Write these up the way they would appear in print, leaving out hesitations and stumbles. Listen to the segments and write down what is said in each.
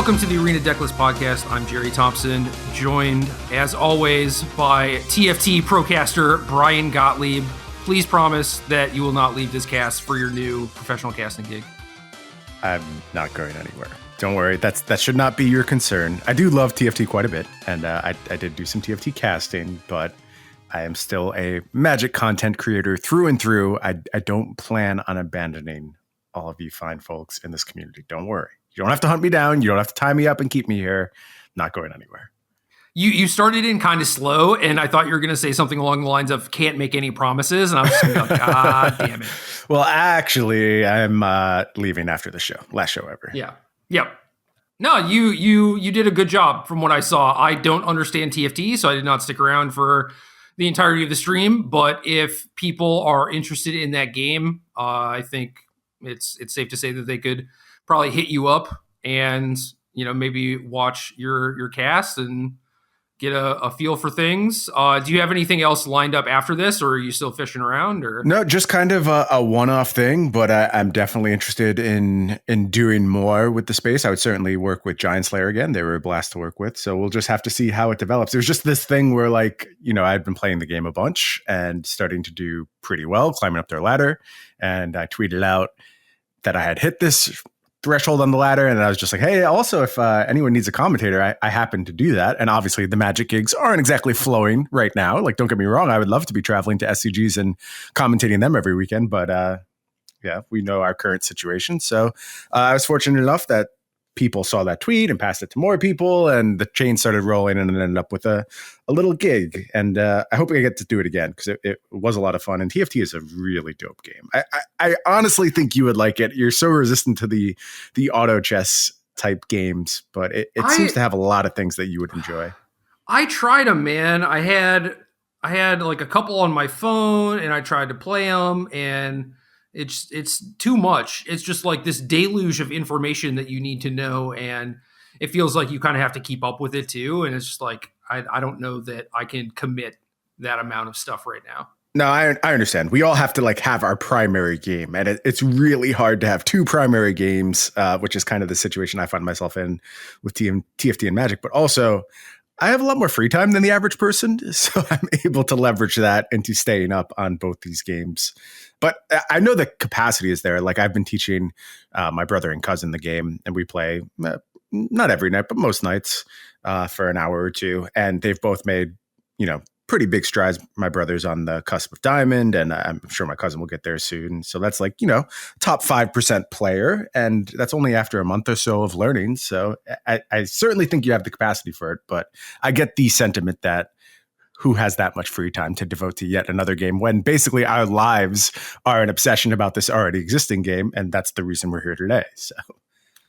Welcome to the Arena Decklist Podcast. I'm Jerry Thompson, joined, as always, by TFT procaster Brian Gottlieb. Please promise that you will not leave this cast for your new professional casting gig. I'm not going anywhere. Don't worry, that should not be your concern. I do love TFT quite a bit, and I did do some TFT casting, but I am still a Magic content creator through and through. I don't plan on abandoning all of you fine folks in this community. Don't worry. You don't have to hunt me down. You don't have to tie me up and keep me here. Not going anywhere. You started in kind of slow, and I thought you were going to say something along the lines of can't make any promises, and I was just going to go, God damn it. Well, actually, I'm leaving after the show. Last show ever. Yeah. Yep. No, you did a good job from what I saw. I don't understand TFT, so I did not stick around for the entirety of the stream, but if people are interested in that game, I think it's safe to say that they could probably hit you up and, maybe watch your cast and get a feel for things. Do you have anything else lined up after this, or are you still fishing around? Or no, just kind of a one-off thing, but I'm definitely interested in doing more with the space. I would certainly work with Giant Slayer again. They were a blast to work with. So we'll just have to see how it develops. There's just this thing where I'd been playing the game a bunch and starting to do pretty well, climbing up their ladder. And I tweeted out that I had hit this threshold on the ladder, and I was just like, hey, also, if anyone needs a commentator, I happen to do that. And obviously the Magic gigs aren't exactly flowing right now. Like, don't get me wrong, I would love to be traveling to SCGs and commentating them every weekend, but we know our current situation. So I was fortunate enough that people saw that tweet and passed it to more people, and the chain started rolling, and it ended up with a little gig. And I hope I get to do it again, because it was a lot of fun. And TFT is a really dope game. I honestly think you would like it. You're so resistant to the auto chess type games, but it seems to have a lot of things that you would enjoy. I tried them, man. I had like a couple on my phone, and I tried to play them, and it's too much. It's just like this deluge of information that you need to know, and it feels like you kind of have to keep up with it too. And it's just like I don't know that I can commit that amount of stuff right now. No, I understand. We all have to have our primary game, and it's really hard to have two primary games, which is kind of the situation I find myself in with TFT and Magic. But also, I have a lot more free time than the average person, so I'm able to leverage that into staying up on both these games. But I know the capacity is there. Like, I've been teaching my brother and cousin the game, and we play not every night, but most nights for an hour or two. And they've both made, pretty big strides. My brother's on the cusp of Diamond, and I'm sure my cousin will get there soon. So that's top 5% player. And that's only after a month or so of learning. So I certainly think you have the capacity for it. But I get the sentiment that who has that much free time to devote to yet another game when basically our lives are an obsession about this already existing game. And that's the reason we're here today. So,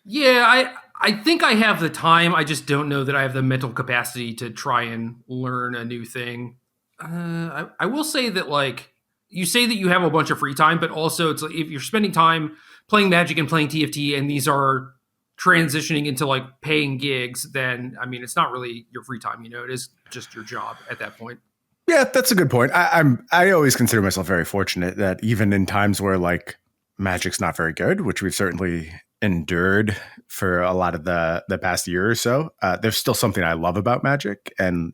yeah, I think I have the time. I just don't know that I have the mental capacity to try and learn a new thing. I will say that, you say that you have a bunch of free time, but also it's like if you're spending time playing Magic and playing TFT, and these are transitioning into paying gigs, then it's not really your free time. It is just your job at that point. Yeah, that's a good point. I always consider myself very fortunate that even in times where Magic's not very good, which we've certainly endured for a lot of the past year or so, there's still something I love about Magic. And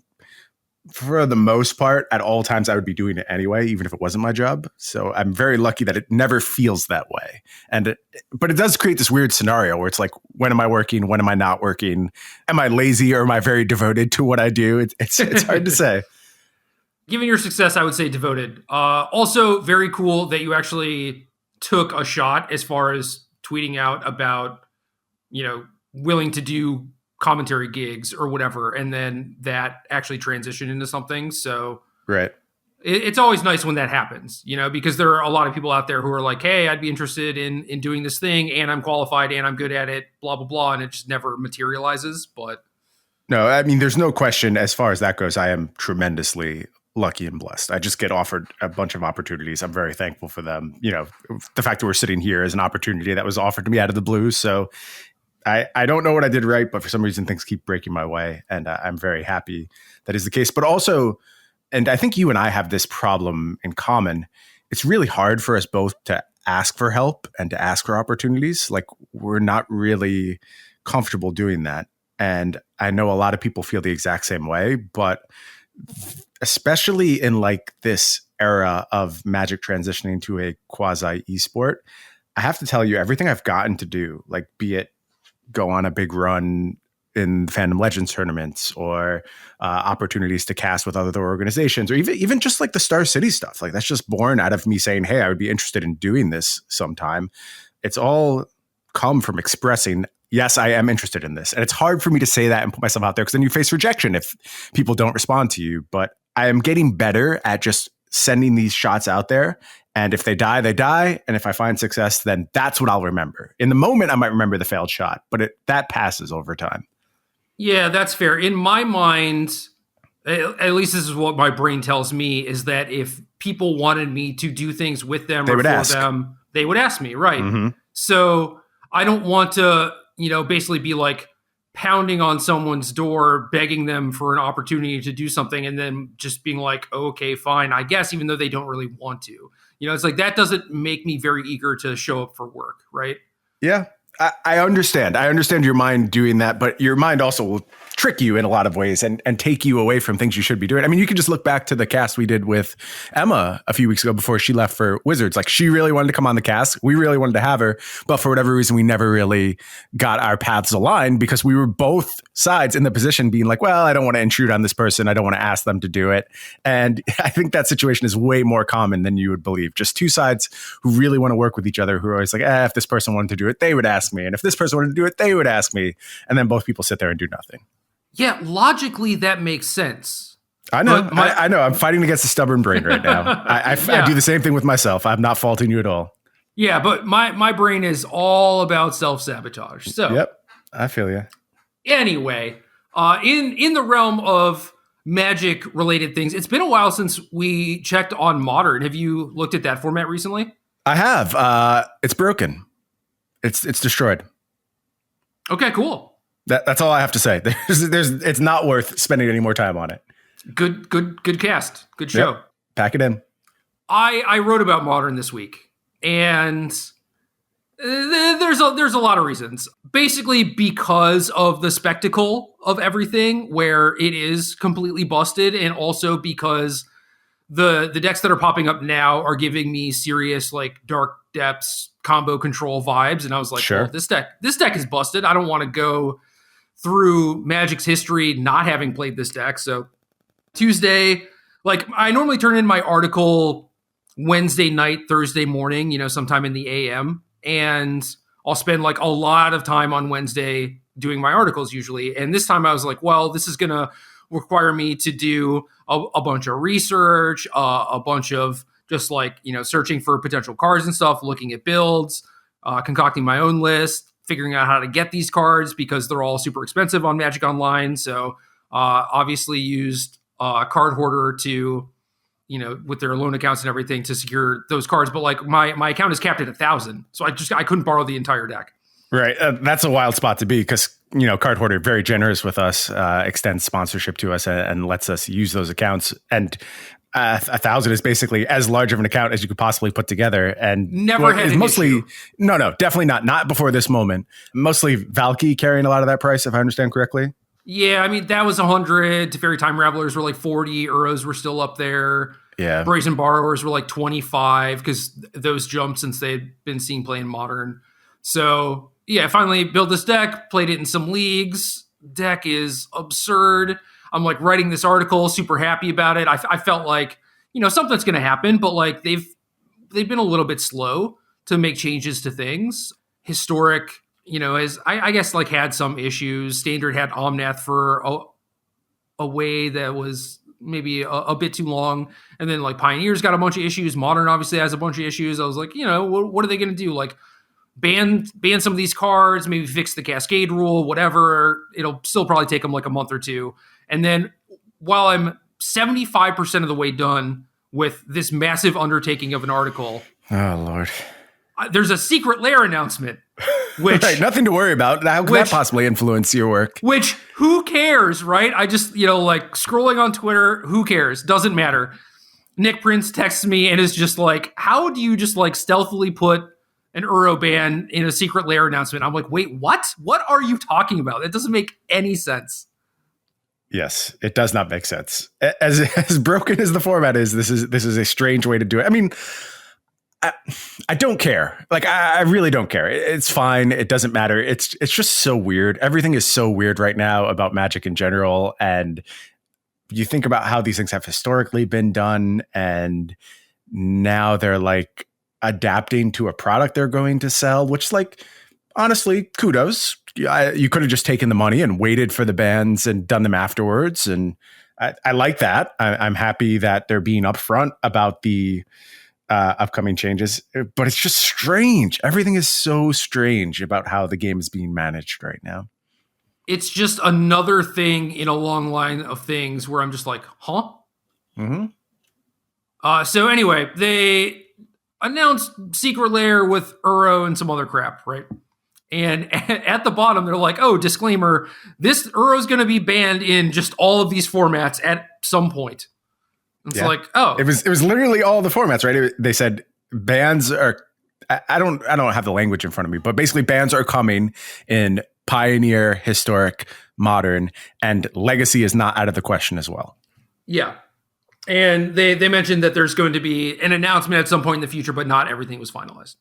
for the most part, at all times, I would be doing it anyway, even if it wasn't my job. So I'm very lucky that it never feels that way. But it does create this weird scenario where it's like, when am I working? When am I not working? Am I lazy, or am I very devoted to what I do? It's hard to say. Given your success, I would say devoted. Also, very cool that you actually took a shot as far as tweeting out about, willing to do commentary gigs or whatever, and then that actually transitioned into something. So right, it's always nice when that happens, because there are a lot of people out there who are like, hey, I'd be interested in doing this thing, and I'm qualified and I'm good at it, blah blah blah, and it just never materializes. But no, there's no question as far as that goes. I am tremendously lucky and blessed. I just get offered a bunch of opportunities. I'm very thankful for them. The fact that we're sitting here is an opportunity that was offered to me out of the blue. So I don't know what I did right, but for some reason things keep breaking my way, and I'm very happy that is the case. But also, and I think you and I have this problem in common, it's really hard for us both to ask for help and to ask for opportunities. We're not really comfortable doing that. And I know a lot of people feel the exact same way, but especially in like this era of Magic transitioning to a quasi esport, I have to tell you, everything I've gotten to do, like be it go on a big run in Fandom Legends tournaments or opportunities to cast with other organizations, or even just like the Star City stuff, like that's just born out of me saying, hey, I would be interested in doing this sometime. It's all come from expressing, yes, I am interested in this. And it's hard for me to say that and put myself out there because then you face rejection if people don't respond to you. But I am getting better at just sending these shots out there. And if they die, they die. And if I find success, then that's what I'll remember. In the moment, I might remember the failed shot, but that passes over time. Yeah, that's fair. In my mind, at least this is what my brain tells me, is that if people wanted me to do things with them or for them, they would ask me, right? Mm-hmm. So I don't want to, basically be like pounding on someone's door, begging them for an opportunity to do something, and then just being like, okay, fine, I guess, even though they don't really want to. It's like that doesn't make me very eager to show up for work, right? Yeah. I understand. I understand your mind doing that, but your mind also will trick you in a lot of ways and take you away from things you should be doing. I mean, you can just look back to the cast we did with Emma a few weeks ago before she left for Wizards. Like, she really wanted to come on the cast. We really wanted to have her, but for whatever reason, we never really got our paths aligned because we were both sides in the position being like, well, I don't want to intrude on this person. I don't want to ask them to do it. And I think that situation is way more common than you would believe. Just two sides who really want to work with each other, who are always like, if this person wanted to do it, they would ask me. And if this person wanted to do it, they would ask me. And then both people sit there and do nothing. Yeah, logically, that makes sense. I know. I know. I'm fighting against a stubborn brain right now. I do the same thing with myself. I'm not faulting you at all. Yeah, but my brain is all about self-sabotage. So, yep, I feel you. Anyway, in the realm of Magic-related things, it's been a while since we checked on Modern. Have you looked at that format recently? I have. It's broken. It's destroyed. Okay, cool. That's all I have to say. It's not worth spending any more time on it. Good cast. Good show. Yep. Pack it in. I wrote about Modern this week, and there's a lot of reasons. Basically, because of the spectacle of everything, where it is completely busted, and also because the decks that are popping up now are giving me serious like Dark Depths combo control vibes, and I was like, sure. Well, this deck is busted. I don't want to go through Magic's history not having played this deck. So Tuesday, like I normally turn in my article Wednesday night, Thursday morning, sometime in the AM, and I'll spend like a lot of time on Wednesday doing my articles usually. And this time I was like, well, this is going to require me to do a bunch of research, a bunch of just like, searching for potential cards and stuff, looking at builds, concocting my own list, figuring out how to get these cards because they're all super expensive on Magic Online. So obviously used Card Hoarder to, with their loan accounts and everything to secure those cards. But like my account is capped at 1,000. So I couldn't borrow the entire deck. Right. That's a wild spot to be because, Card Hoarder, very generous with us, extends sponsorship to us and lets us use those accounts. And 1,000 is basically as large of an account as you could possibly put together. And never had an issue. No, definitely not. Not before this moment. Mostly Valky carrying a lot of that price, if I understand correctly. Yeah, I mean, that was 100. Teferi Time Ravelers were like 40. Uros were still up there. Yeah. Brazen Borrowers were like 25 because those jumped since they'd been seen playing Modern. So, yeah, I finally built this deck, played it in some leagues. Deck is absurd. I'm like writing this article, super happy about it. I felt like, something's going to happen, but like they've been a little bit slow to make changes to things. Historic, as I guess like had some issues. Standard had Omnath for a way that was maybe a bit too long. And then like Pioneer's got a bunch of issues. Modern obviously has a bunch of issues. I was like, what are they going to do? Like ban some of these cards, maybe fix the Cascade rule, whatever. It'll still probably take them like a month or two. And then while I'm 75% of the way done with this massive undertaking of an article. Oh, Lord. There's a secret lair announcement. Which right, nothing to worry about. How could that possibly influence your work? Which, who cares, right? I just, like scrolling on Twitter, who cares? Doesn't matter. Nick Prince texts me and is just like, how do you just like stealthily put an Uro Ban in a secret lair announcement. I'm like, wait, what? What are you talking about? That doesn't make any sense. Yes, it does not make sense. As broken as the format is, this is a strange way to do it. I mean, I don't care. Like, I really don't care. It's fine. It doesn't matter. It's just so weird. Everything is so weird right now about Magic in general. And you think about how these things have historically been done, and now they're like adapting to a product they're going to sell, which, like, honestly, kudos. You could have just taken the money and waited for the bans and done them afterwards. And I like that. I'm happy that they're being upfront about the upcoming changes, but it's just strange. Everything is so strange about how the game is being managed right now. It's just another thing in a long line of things where I'm just like, huh? Mm-hmm. So anyway, they announced Secret Lair with Uro and some other crap, right? And at the bottom, they're like, oh, disclaimer, this Uro's going to be banned in just all of these formats at some point. It's like, oh. It was literally all the formats, right? They said bans are, I don't have the language in front of me, but basically bans are coming in Pioneer, Historic, Modern, and Legacy is not out of the question as well. Yeah. And they mentioned that there's going to be an announcement at some point in the future, but not everything was finalized.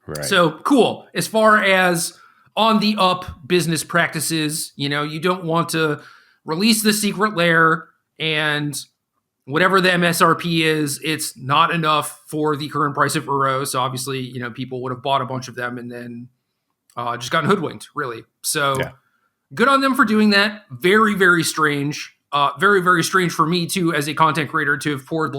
Right. So cool. As far as on the up business practices, you don't want to release the Secret Lair and whatever the MSRP is, it's not enough for the current price of Uro. So obviously, people would have bought a bunch of them and then just gotten hoodwinked, really. So good on them for doing that. Very, very strange. Very, very strange for me too, as a content creator, to have poured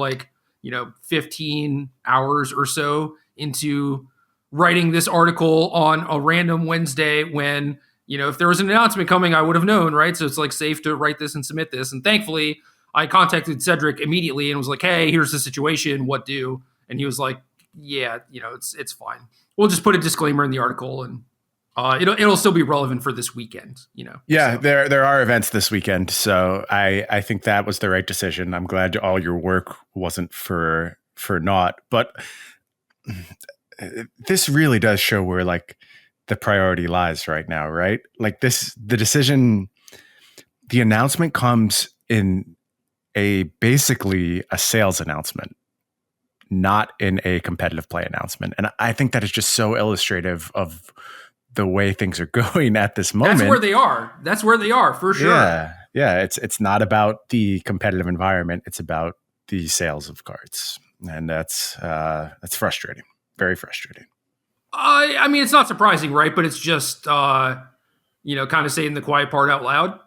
15 hours or so into writing this article on a random Wednesday when, if there was an announcement coming, I would have known, right? So it's safe to write this and submit this. And thankfully, I contacted Cedric immediately and was like, hey, here's the situation. What do? And he was like, yeah, it's fine. We'll just put a disclaimer in the article and it'll still be relevant for this weekend, Yeah, so. there are events this weekend. So I think that was the right decision. I'm glad all your work wasn't for naught. But this really does show where the priority lies right now, right? The announcement comes in basically a sales announcement, not in a competitive play announcement. And I think that is just so illustrative of the way things are going at this moment. That's where they are for sure. Yeah. It's not about the competitive environment. It's about the sales of cards. And that's frustrating. Very frustrating. I mean, it's not surprising, right? But it's just, kind of saying the quiet part out loud.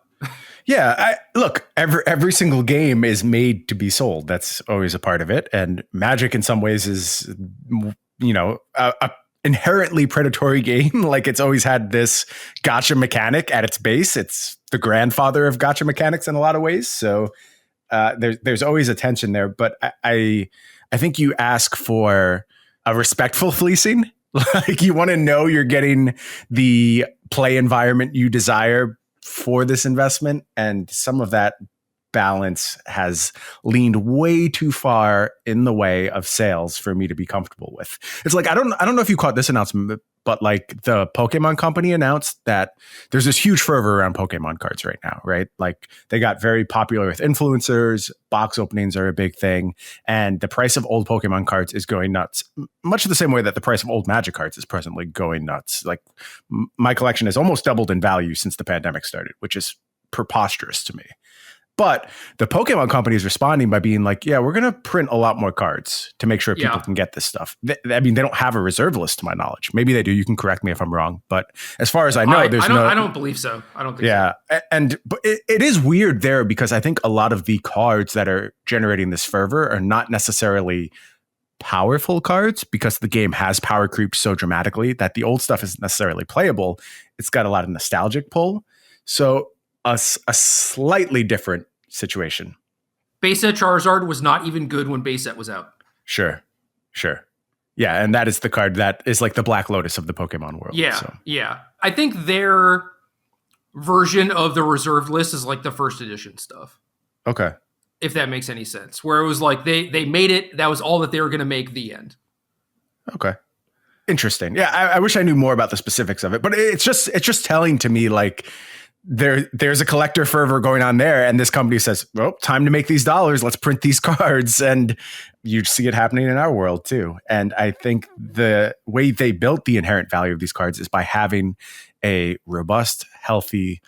Yeah, look, every single game is made to be sold. That's always a part of it. And Magic in some ways is, a inherently predatory game. It's always had this gotcha mechanic at its base. It's the grandfather of gotcha mechanics in a lot of ways. So there's always a tension there. But I think you ask for a respectful fleecing. You want to know you're getting the play environment you desire for this investment, and some of that balance has leaned way too far in the way of sales for me to be comfortable with. It's I don't know if you caught this announcement, but the Pokemon company announced that there's this huge fervor around Pokemon cards right now, right? They got very popular with influencers, box openings are a big thing, and the price of old Pokemon cards is going nuts, much the same way that the price of old Magic cards is presently going nuts. My collection has almost doubled in value since the pandemic started, which is preposterous to me. But the Pokemon company is responding by being yeah, we're going to print a lot more cards to make sure people can get this stuff. They don't have a reserve list to my knowledge. Maybe they do. You can correct me if I'm wrong. But as far as I know, I don't believe so. I don't think so. Yeah. But it is weird there because I think a lot of the cards that are generating this fervor are not necessarily powerful cards, because the game has power creep so dramatically that the old stuff isn't necessarily playable. It's got a lot of nostalgic pull. So a slightly different situation. Base set Charizard was not even good when base set was out. Sure. Yeah, and that is the card that is the Black Lotus of the Pokemon world. Yeah. I think their version of the reserved list is the first edition stuff. Okay. If that makes any sense. Where it was they made it, that was all that they were going to make, the end. Okay. Interesting. Yeah, I wish I knew more about the specifics of it, but it's just telling to me like there's a collector fervor going on there, and this company says, well, time to make these dollars. Let's print these cards. And you see it happening in our world too. And I think the way they built the inherent value of these cards is by having a robust, healthy,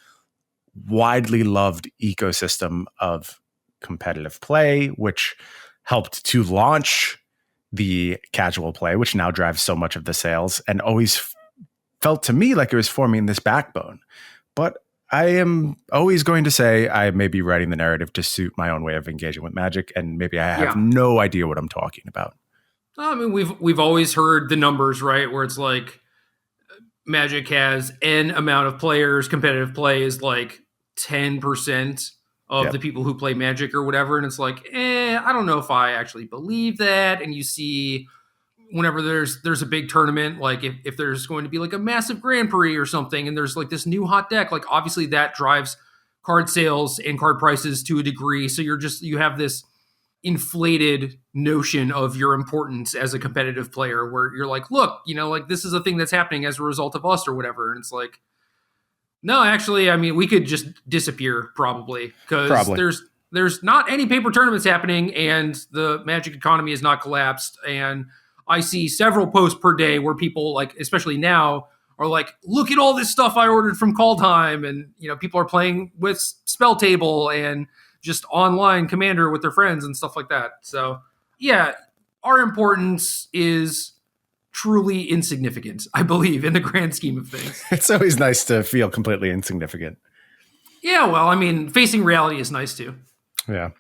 widely loved ecosystem of competitive play, which helped to launch the casual play, which now drives so much of the sales, and always felt to me like it was forming this backbone. But I am always going to say I may be writing the narrative to suit my own way of engaging with Magic, and maybe I have no idea what I'm talking about. I mean, we've always heard the numbers, right? Where it's like Magic has N amount of players, competitive play is like 10% of the people who play Magic or whatever. And it's like, I don't know if I actually believe that. And you see whenever there's a big tournament, like if there's going to be like a massive Grand Prix or something, and there's like this new hot deck, like obviously that drives card sales and card prices to a degree. So you have this inflated notion of your importance as a competitive player where you're like, look, like this is a thing that's happening as a result of us or whatever. And it's like, no, actually, I mean, we could just disappear probably because there's not any paper tournaments happening and the Magic economy is not collapsed. And I see several posts per day where people, like, especially now, are like, look at all this stuff I ordered from Kaldheim. And, people are playing with Spell Table and just online Commander with their friends and stuff like that. So, yeah, our importance is truly insignificant, I believe, in the grand scheme of things. It's always nice to feel completely insignificant. Yeah, well, I mean, facing reality is nice too. Yeah,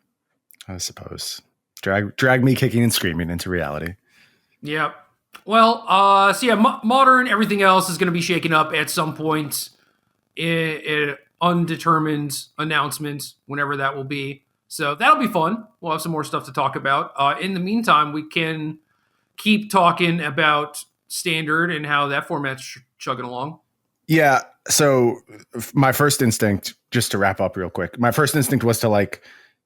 I suppose. Drag me kicking and screaming into reality. Yeah. Well, so yeah, Modern, everything else is going to be shaken up at some point. Undetermined announcement, whenever that will be. So that'll be fun. We'll have some more stuff to talk about. In the meantime, we can keep talking about Standard and how that format's chugging along. Yeah. So my first instinct, just to wrap up real quick, my first instinct was to like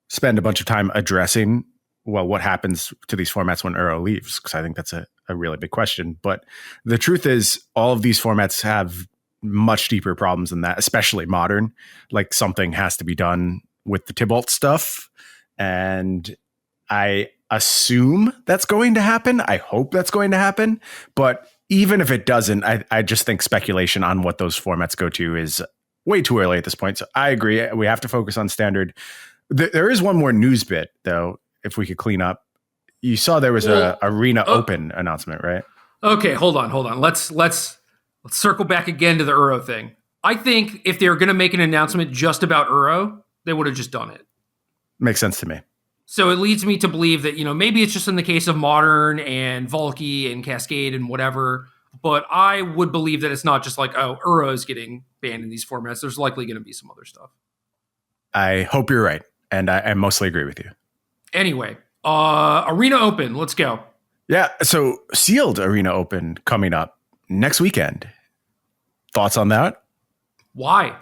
spend a bunch of time addressing, well, what happens to these formats when Uro leaves? Because I think that's a really big question. But the truth is all of these formats have much deeper problems than that, especially Modern. Like something has to be done with the Tybalt stuff. And I assume that's going to happen. I hope that's going to happen. But even if it doesn't, I just think speculation on what those formats go to is way too early at this point. So I agree. We have to focus on Standard. There is one more news bit, though, if we could clean up. You saw there was a Arena Open announcement, right? Okay, hold on. Let's circle back again to the Uro thing. I think if they were going to make an announcement just about Uro, they would have just done it. Makes sense to me. So it leads me to believe that, maybe it's just in the case of Modern and Valky and Cascade and whatever, but I would believe that it's not just like, oh, Uro is getting banned in these formats. There's likely going to be some other stuff. I hope you're right, and I mostly agree with you. Anyway, Arena Open, let's go. Yeah, so Sealed Arena Open coming up next weekend. Thoughts on that? Why?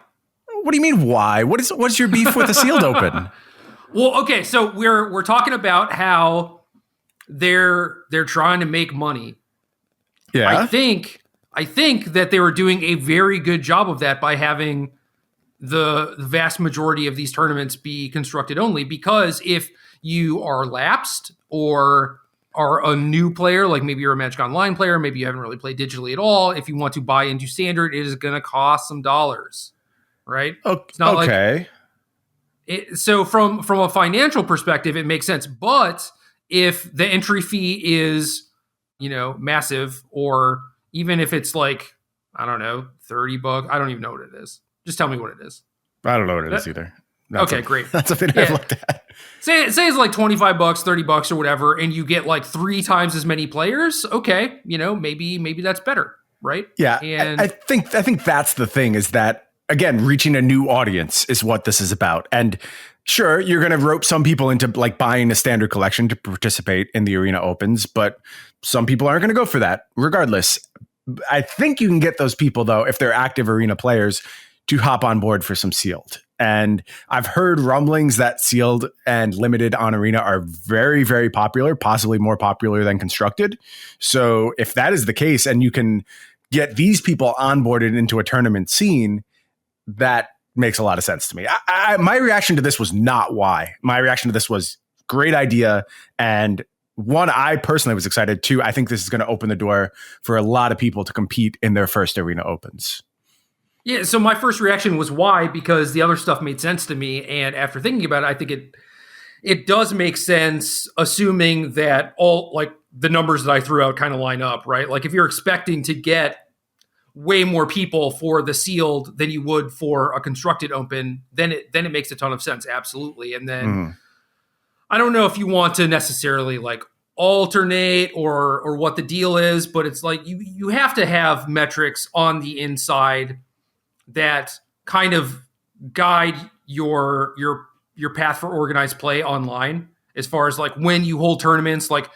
What do you mean, why? What's your beef with the Sealed Open? Well, okay, so we're talking about how they're trying to make money. Yeah. I think that they were doing a very good job of that by having the vast majority of these tournaments be constructed only, because if you are lapsed or are a new player, like maybe you're a Magic Online player, maybe you haven't really played digitally at all, if you want to buy into Standard, it is going to cost some dollars, right? It's not okay. So from a financial perspective, it makes sense. But if the entry fee is, massive, or even if it's like, I don't know, $30, I don't even know what it is. Just tell me what it is. I don't know what it is either. Great. That's something I've looked at. Say it's like $25, $30 or whatever, and you get like 3 times as many players. Okay. Maybe that's better. Right. Yeah. And I think that's the thing, is that, again, reaching a new audience is what this is about. And sure, you're going to rope some people into like buying a Standard collection to participate in the Arena Opens, but some people aren't going to go for that regardless. I think you can get those people, though, if they're active Arena players, to hop on board for some Sealed. And I've heard rumblings that sealed and limited on Arena are very, very popular, possibly more popular than constructed. So if that is the case and you can get these people onboarded into a tournament scene, that makes a lot of sense to me. My reaction to this was not why. My reaction to this was great idea. And one, I personally was excited. Two, I think this is going to open the door for a lot of people to compete in their first Arena Opens. Yeah, so my first reaction was why, because the other stuff made sense to me. And after thinking about it, I think it does make sense, assuming that all like the numbers that I threw out kind of line up, right? Like if you're expecting to get way more people for the sealed than you would for a constructed open, then it makes a ton of sense. Absolutely. And then I don't know if you want to necessarily like alternate or what the deal is, but it's like you have to have metrics on the inside that kind of guide your path for organized play online, as far as like when you hold tournaments, like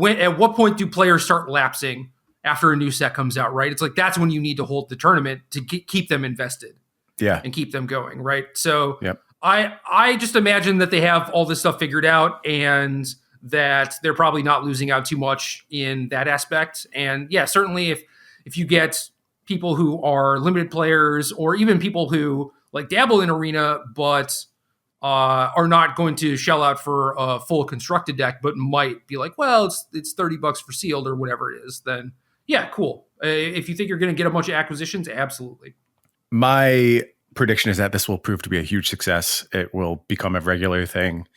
at what point do players start lapsing after a new set comes out, right? It's like that's when you need to hold the tournament to keep them invested, and keep them going, right? So I just imagine that they have all this stuff figured out and that they're probably not losing out too much in that aspect. And yeah, certainly if you get people who are limited players or even people who like dabble in Arena but are not going to shell out for a full constructed deck but might be like, well, it's $30 for sealed or whatever it is, then yeah, cool. If you think you're going to get a bunch of acquisitions, absolutely. My prediction is that this will prove to be a huge success. It will become a regular thing.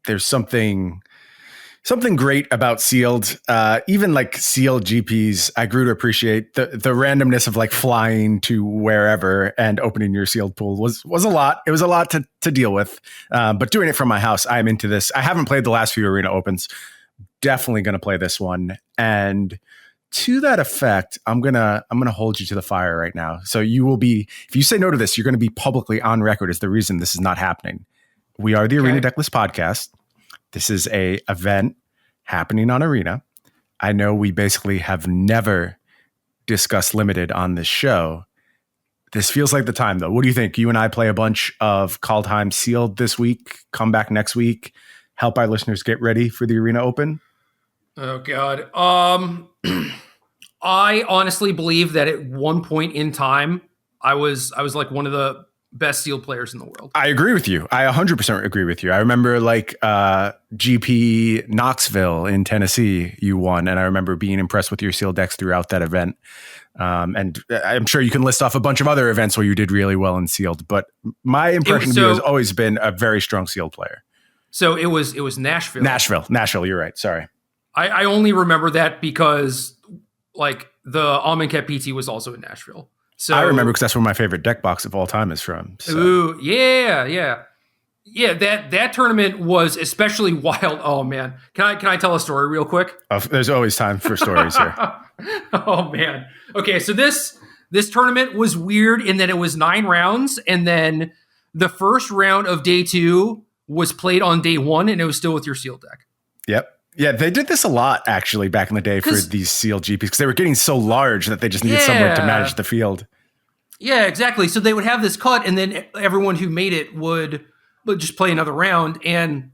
There's something great about sealed, even like sealed GPs. I grew to appreciate the randomness of like flying to wherever and opening your sealed pool was a lot. It was a lot to deal with, but doing it from my house, I'm into this. I haven't played the last few Arena Opens. Definitely going to play this one. And to that effect, I'm gonna hold you to the fire right now. So you will be, if you say no to this, you're going to be publicly on record as the reason this is not happening. We are the Arena Decklist Podcast. This is a event happening on Arena. I know we basically have never discussed limited on this show. This feels like the time, though. What do you think? You and I play a bunch of Kaldheim sealed this week, come back next week, help our listeners get ready for the Arena Open? Oh, God. I honestly believe that at one point in time, I was like one of the best sealed players in the world. I agree with you. I 100% agree with you. I remember like GP Knoxville in Tennessee, you won. And I remember being impressed with your sealed decks throughout that event. And I'm sure you can list off a bunch of other events where you did really well in sealed. But my impression of you has always been a very strong sealed player. So it was Nashville. Nashville. You're right. Sorry. I only remember that because like the Amonkhet PT was also in Nashville. So I remember because that's where my favorite deck box of all time is from. So. Ooh, yeah. That tournament was especially wild. Oh man, can I tell a story real quick? There's always time for stories here. Oh man. Okay, so this tournament was weird in that it was 9 rounds, and then the first round of day 2 was played on day 1, and it was still with your sealed deck. Yep. Yeah, they did this a lot, actually, back in the day for these sealed GPs, because they were getting so large that they just needed someone to manage the field. Yeah, exactly. So they would have this cut, and then everyone who made it would just play another round. And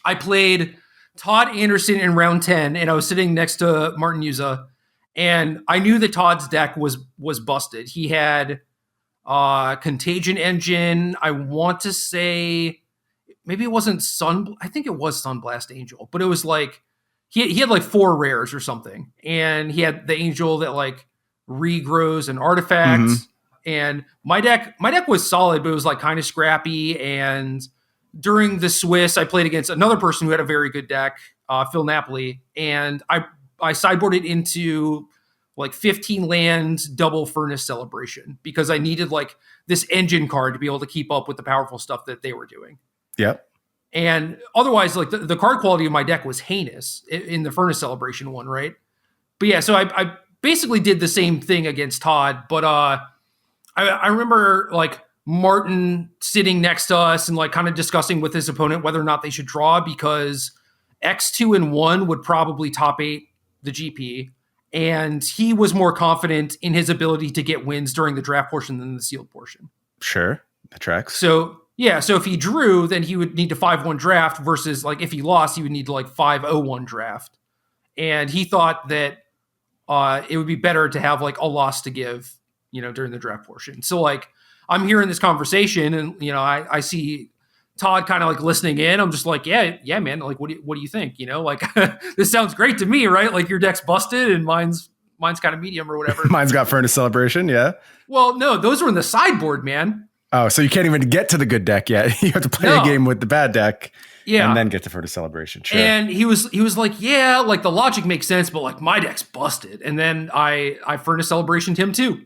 I played Todd Anderson in round 10, and I was sitting next to Martin Yuza, and I knew that Todd's deck was busted. He had Contagion Engine. I want to say... maybe it wasn't I think it was Sunblast Angel, but it was like, he had like 4 rares or something. And he had the Angel that like regrows an artifact. Mm-hmm. And my deck was solid, but it was like kind of scrappy. And during the Swiss, I played against another person who had a very good deck, Phil Napoli. And I sideboarded into like 15 lands, double Furnace Celebration, because I needed like this engine card to be able to keep up with the powerful stuff that they were doing. Yep. And otherwise, like the card quality of my deck was heinous in the Furnace Celebration one, right? But yeah, so I basically did the same thing against Todd, but I remember like Martin sitting next to us and like kind of discussing with his opponent whether or not they should draw, because X2 and 1 would probably top 8 the GP, and he was more confident in his ability to get wins during the draft portion than the sealed portion. Sure. The tracks. So yeah, so if he drew, then he would need to 5-1 draft versus like if he lost, he would need to like 5-0-1 draft. And he thought that it would be better to have like a loss to give, during the draft portion. So like I'm hearing this conversation and, I see Todd kind of like listening in. I'm just like, yeah, man. Like, what do you think? Like this sounds great to me, right? Like your deck's busted and mine's kind of medium or whatever. Mine's got Furnace Celebration. Yeah. Well, no, those were in the sideboard, man. Oh, so you can't even get to the good deck yet. You have to play a game with the bad deck. Yeah. And then get to Furnace Celebration. Sure. And he was like, yeah, like the logic makes sense, but like my deck's busted. And then I Furnace Celebrationed him too.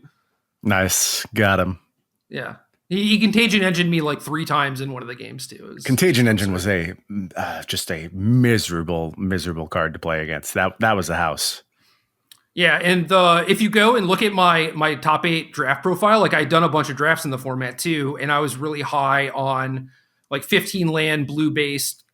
Nice. Got him. Yeah. He Contagion Engine me like 3 times in one of the games too. Contagion Engine was just a miserable card to play against. That was the house. Yeah, and if you go and look at my top 8 draft profile, like I'd done a bunch of drafts in the format too, and I was really high on like 15 land blue based,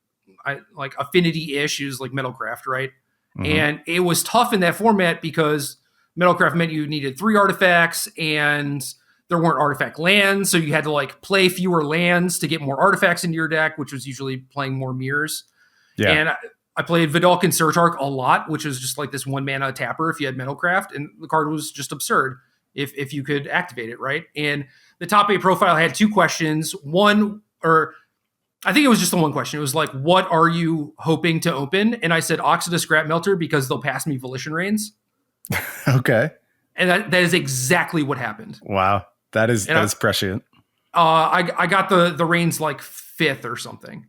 like affinity issues like Metalcraft, right? Mm-hmm. And it was tough in that format because Metalcraft meant you needed 3 artifacts and there weren't artifact lands, so you had to like play fewer lands to get more artifacts into your deck, which was usually playing more mirrors. Yeah. And I played Vidalcan Searcharch a lot, which was just like this 1 mana tapper if you had Metalcraft, and the card was just absurd if you could activate it, right? And the top 8 profile had 2 questions. One, or I think it was just the one question. It was like, what are you hoping to open? And I said Oxida Scrap Melter because they'll pass me Volition Reigns. Okay. And that is exactly what happened. Wow. That is prescient. I got the Reigns like 5th or something.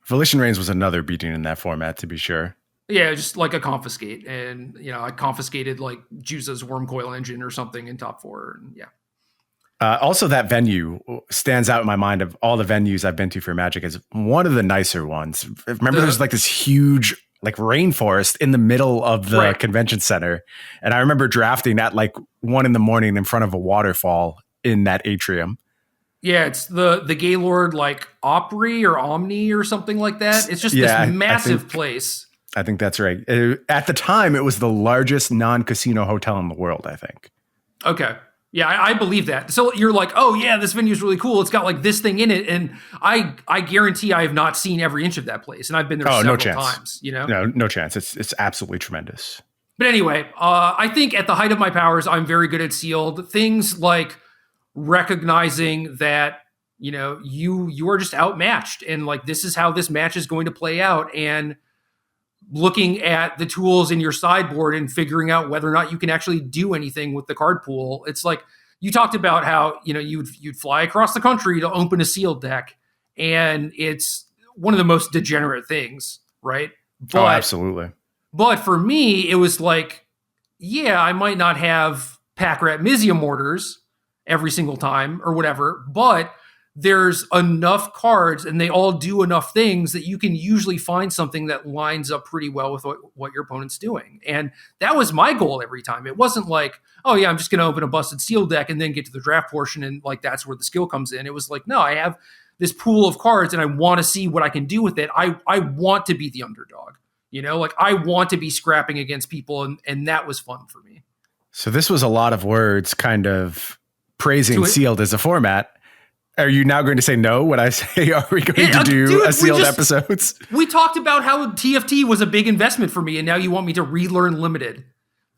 Volition Reigns was another beating in that format, to be sure. Yeah, just like a confiscate. And, I confiscated like Juza's Wormcoil Engine or something in top 4. And yeah. Also, that venue stands out in my mind of all the venues I've been to for Magic as one of the nicer ones. Remember, there's like this huge like rainforest in the middle of the convention center. And I remember drafting at like 1 a.m. in front of a waterfall in that atrium. Yeah, it's the Gaylord like Opry or Omni or something like that. It's just this massive place. I think that's right. At the time, it was the largest non-casino hotel in the world, I think. Okay. Yeah, I believe that. So you're like, oh yeah, this venue is really cool. It's got like this thing in it. And I guarantee I have not seen every inch of that place. And I've been there several times, No chance. It's absolutely tremendous. But anyway, I think at the height of my powers, I'm very good at sealed. Things like recognizing that, you are just outmatched. And like, this is how this match is going to play out. And looking at the tools in your sideboard and figuring out whether or not you can actually do anything with the card pool. It's like you talked about how, you'd fly across the country to open a sealed deck, and it's one of the most degenerate things, right? But, absolutely. But for me, it was like, yeah, I might not have Pack Rat Mizia Mortars every single time or whatever, but there's enough cards and they all do enough things that you can usually find something that lines up pretty well with what your opponent's doing. And that was my goal every time. It wasn't like, oh yeah, I'm just going to open a busted seal deck and then get to the draft portion and like that's where the skill comes in. It was like, no, I have this pool of cards and I want to see what I can do with it. I want to be the underdog, like I want to be scrapping against people, and that was fun for me. So this was a lot of words kind of praising sealed as a format. Are you now going to say no when I say, are we going to do a sealed episodes? We talked about how TFT was a big investment for me, and now you want me to relearn limited.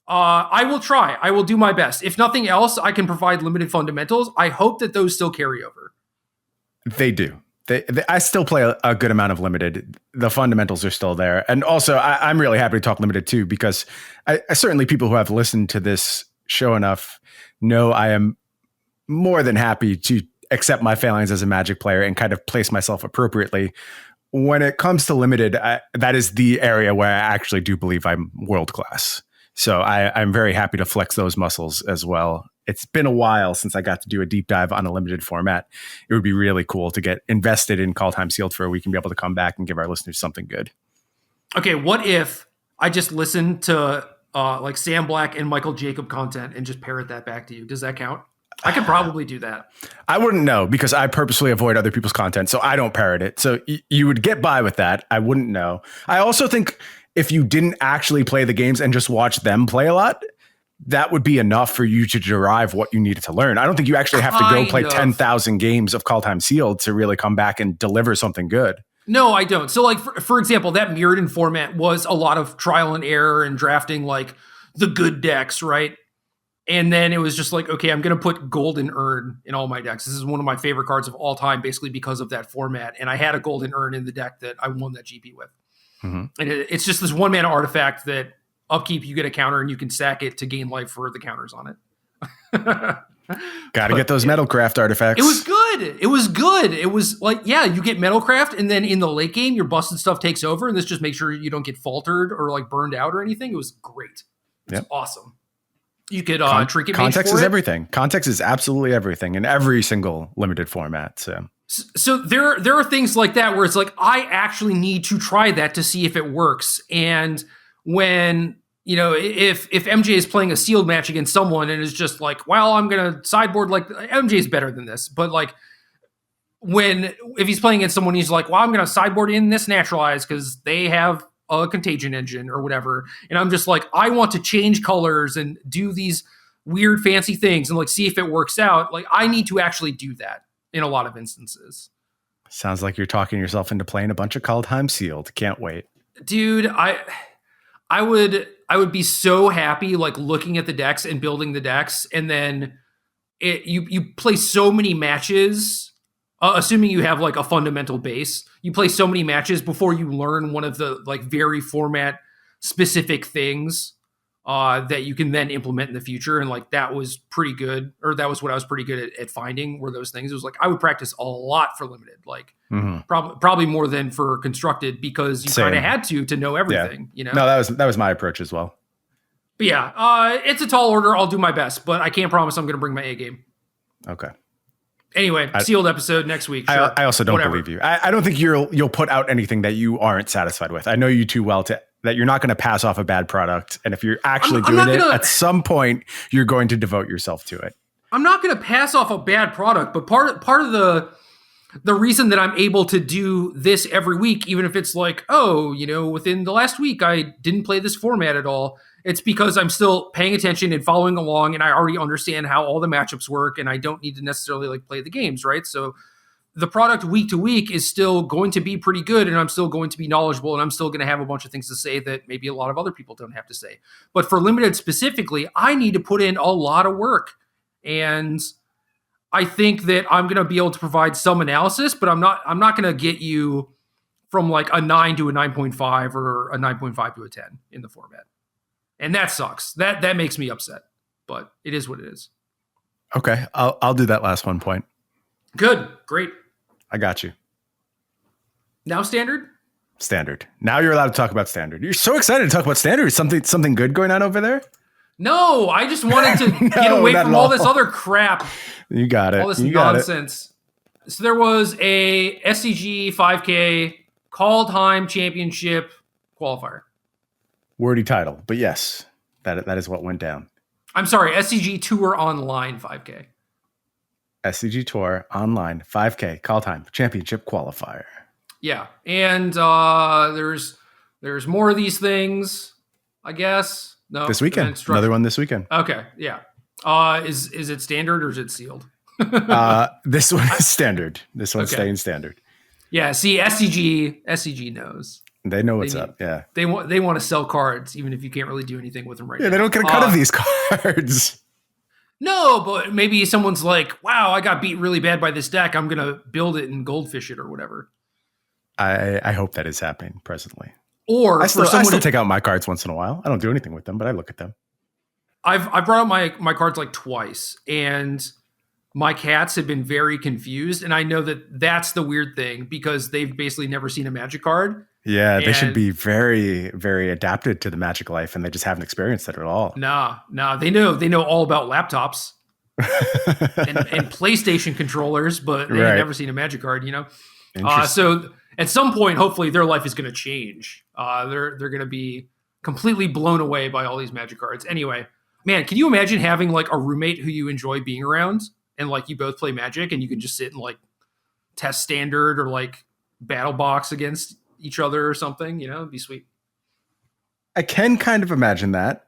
I will try. I will do my best. If nothing else, I can provide limited fundamentals. I hope that those still carry over. They do. I still play a good amount of limited. The fundamentals are still there. And also, I'm really happy to talk limited too, because I certainly people who have listened to this show enough know I am more than happy to accept my failings as a Magic player and kind of place myself appropriately. When it comes to limited, that is the area where I actually do believe I'm world class. So I'm very happy to flex those muscles as well. It's been a while since I got to do a deep dive on a limited format. It would be really cool to get invested in Call Time Sealed for a week and be able to come back and give our listeners something good. Okay, what if I just listen to like Sam Black and Michael Jacob content and just parrot that back to you? Does that count? I could probably do that. I wouldn't know because I purposely avoid other people's content, so I don't parrot it. So you would get by with that. I wouldn't know. I also think if you didn't actually play the games and just watch them play a lot, that would be enough for you to derive what you needed to learn. I don't think you actually have to go play 10,000 games of Call Time Sealed to really come back and deliver something good. No, I don't. So like, for example, that Mirrodin format was a lot of trial and error and drafting like the good decks, right? And then it was just like, okay, I'm going to put Golden Urn in all my decks. This is one of my favorite cards of all time, basically because of that format. And I had a Golden Urn in the deck that I won that GP with. Mm-hmm. And it's just this 1-mana artifact that upkeep, you get a counter and you can sack it to gain life for the counters on it. Got to get those Metalcraft artifacts. It was good. It was good. It was like, yeah, you get Metalcraft, and then in the late game, your busted stuff takes over, and this just makes sure you don't get faltered or like burned out or anything. It was great. It was awesome. You could trinket context is everything. Context is absolutely everything in every single limited format. So there are things like that where it's like, I actually need to try that to see if it works. And when, you know, if MJ is playing a sealed match against someone and is just like, well, I'm going to sideboard, like MJ is better than this. But like if he's playing against someone, he's like, well, I'm going to sideboard in this naturalize because they have a contagion engine or whatever. And I'm just like, I want to change colors and do these weird fancy things and like see if it works out. Like I need to actually do that in a lot of instances. Sounds like you're talking yourself into playing a bunch of Call Time Sealed. Can't wait. Dude, I would be so happy like looking at the decks and building the decks, and then you play so many matches, assuming you have like a fundamental base, you play so many matches before you learn one of the like very format specific things that you can then implement in the future. And like that was pretty good, or that was what I was pretty good at finding were those things. It was like I would practice a lot for limited, like probably more than for constructed, because you kind of had to know everything. You know, no, that was my approach as well. But yeah, it's a tall order. I'll do my best, but I can't promise I'm going to bring my A game. Okay. Anyway, sealed episode next week. Sure. I also don't believe you. I don't think you'll put out anything that you aren't satisfied with. I know you too well that you're not going to pass off a bad product. And if you're actually doing it, at some point, you're going to devote yourself to it. I'm not going to pass off a bad product, but part of the reason that I'm able to do this every week, even if it's like, oh, you know, within the last week, I didn't play this format at all. It's because I'm still paying attention and following along, and I already understand how all the matchups work, and I don't need to necessarily like play the games, right? So the product week to week is still going to be pretty good, and I'm still going to be knowledgeable, and I'm still going to have a bunch of things to say that maybe a lot of other people don't have to say. But for limited specifically, I need to put in a lot of work, and I think that I'm going to be able to provide some analysis, but I'm not going to get you from like a 9 to a 9.5 or a 9.5 to a 10 in the format. And that sucks. That makes me upset, but it is what it is. Okay. I'll do that last 1 point. Good. Great. I got you. Now standard? Standard. Now you're allowed to talk about standard. You're so excited to talk about standard. Is something good going on over there? No, I just wanted to get away from all this other crap. You got it. All this nonsense. So there was a SCG 5K Call Time Championship qualifier. Wordy title, but yes, that is what went down. I'm sorry, SCG Tour Online 5K. SCG Tour Online 5K Call Time Championship qualifier. Yeah, and there's more of these things, I guess. No, this weekend, another one this weekend. Okay, yeah. Is it standard or is it sealed? This one is standard. This one's staying standard. Yeah. See, SCG knows. They know what's up. Yeah. They want to sell cards, even if you can't really do anything with them right now. Yeah, they don't get a cut of these cards. No, but maybe someone's like, wow, I got beat really bad by this deck. I'm going to build it and goldfish it or whatever. I hope that is happening presently. Or I still take out my cards once in a while. I don't do anything with them, but I look at them. I've brought out my cards like twice, and my cats have been very confused. And I know that that's the weird thing, because they've basically never seen a Magic card. Yeah, they should be very, very adapted to the Magic life, and they just haven't experienced it at all. Nah, they know all about laptops and PlayStation controllers, but they've never seen a Magic card, you know? So at some point, hopefully their life is going to change. They're going to be completely blown away by all these Magic cards. Anyway, man, can you imagine having like a roommate who you enjoy being around, and like you both play Magic, and you can just sit and like test standard or like battle box against each other or something, you know? It'd be sweet. I can kind of imagine that.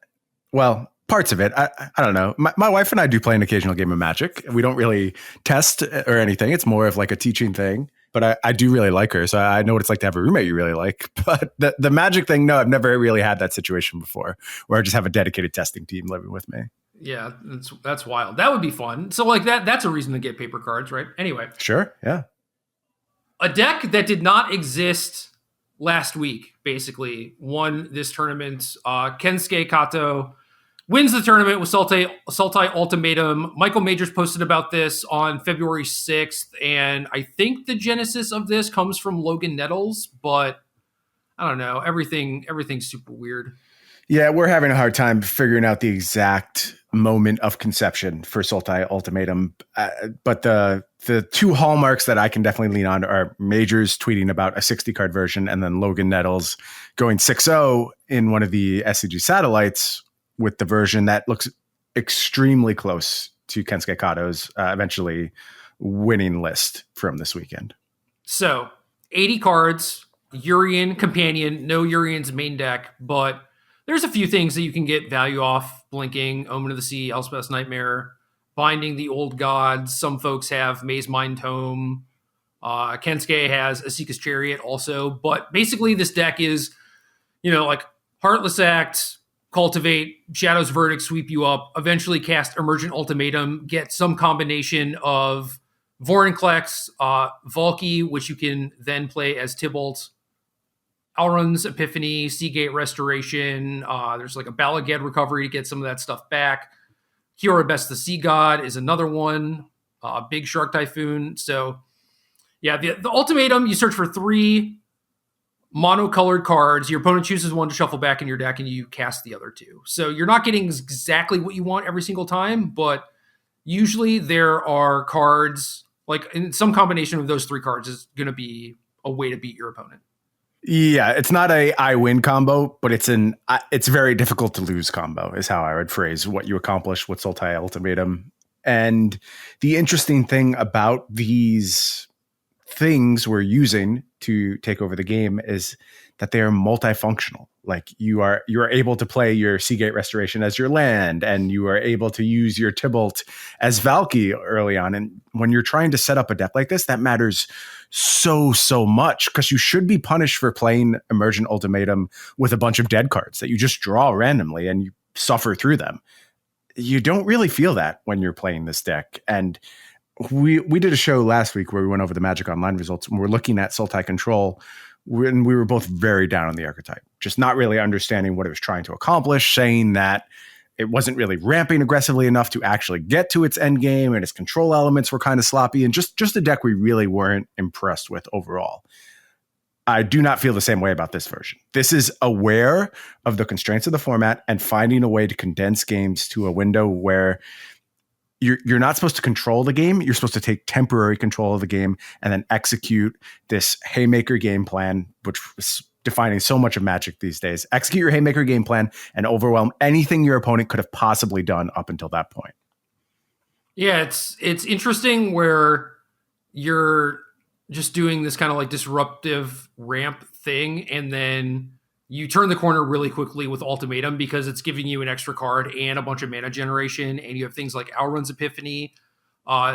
Well, parts of it. I don't know. My wife and I do play an occasional game of Magic. We don't really test or anything. It's more of like a teaching thing. But I do really like her, so I know what it's like to have a roommate you really like. But the Magic thing, no, I've never really had that situation before, where I just have a dedicated testing team living with me. Yeah, that's wild. That would be fun. So like that's a reason to get paper cards, right? Anyway. Sure, yeah. A deck that did not exist last week, basically, won this tournament. Kensuke Kato wins the tournament with Sultai Ultimatum. Michael Majors posted about this on February 6th, and I think the genesis of this comes from Logan Nettles, but I don't know. Everything's super weird. Yeah, we're having a hard time figuring out the exact moment of conception for Sultai Ultimatum. But the two hallmarks that I can definitely lean on are Majors tweeting about a 60-card version, and then Logan Nettles going 6-0 in one of the SCG satellites with the version that looks extremely close to Kensuke Kato's eventually winning list from this weekend. So, 80 cards, Urian Companion, no Urian's main deck, but there's a few things that you can get value off. Blinking, Omen of the Sea, Elspeth's Nightmare, Binding the Old Gods. Some folks have Maze Mind Tome. Kensuke has Asika's Chariot also. But basically this deck is, like Heartless Act, Cultivate, Shadow's Verdict, sweep you up, eventually cast Emergent Ultimatum, get some combination of Vorinclex, Valky, which you can then play as Tybalt, Alrund's Epiphany, Seagate Restoration. There's like a Balagad Recovery to get some of that stuff back. Kiora Best the Sea God is another one. Big Shark Typhoon. So, yeah, the Ultimatum, you search for 3 monocolored cards. Your opponent chooses one to shuffle back in your deck, and you cast the other 2. So you're not getting exactly what you want every single time, but usually there are cards, like in some combination of those 3 cards is going to be a way to beat your opponent. Yeah, it's not a I win combo, but it's very difficult to lose combo is how I would phrase what you accomplish with Sultai Ultimatum. And the interesting thing about these things we're using to take over the game is that they are multifunctional. Like you are able to play your Seagate Restoration as your land, and you are able to use your Tybalt as Valky early on. And when you're trying to set up a deck like this, that matters so much, because you should be punished for playing Emergent Ultimatum with a bunch of dead cards that you just draw randomly and you suffer through them. You don't really feel that when you're playing this deck. And we did a show last week where we went over the Magic Online results, and we're looking at Sultai Control, and we were both very down on the archetype, just not really understanding what it was trying to accomplish, saying that it wasn't really ramping aggressively enough to actually get to its end game, and its control elements were kind of sloppy, and just a deck we really weren't impressed with overall. I do not feel the same way about this version. This is aware of the constraints of the format and finding a way to condense games to a window where you're not supposed to control the game. You're supposed to take temporary control of the game and then execute this Haymaker game plan, which is defining so much of Magic these days. Execute your Haymaker game plan and overwhelm anything your opponent could have possibly done up until that point. Yeah, it's interesting where you're just doing this kind of like disruptive ramp thing, and then you turn the corner really quickly with Ultimatum because it's giving you an extra card and a bunch of mana generation, and you have things like Alrund's Epiphany.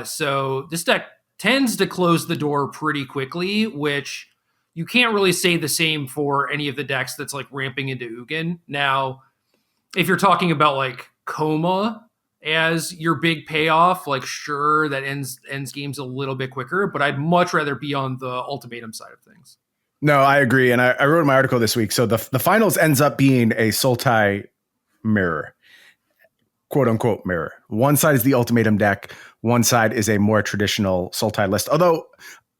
So this deck tends to close the door pretty quickly, which you can't really say the same for any of the decks that's like ramping into Ugin. Now, if you're talking about like Coma as your big payoff, like sure, that ends games a little bit quicker, but I'd much rather be on the Ultimatum side of things. No, I agree. And I wrote my article this week. So the finals ends up being a Sultai mirror, quote unquote mirror. One side is the Ultimatum deck. One side is a more traditional Sultai list. Although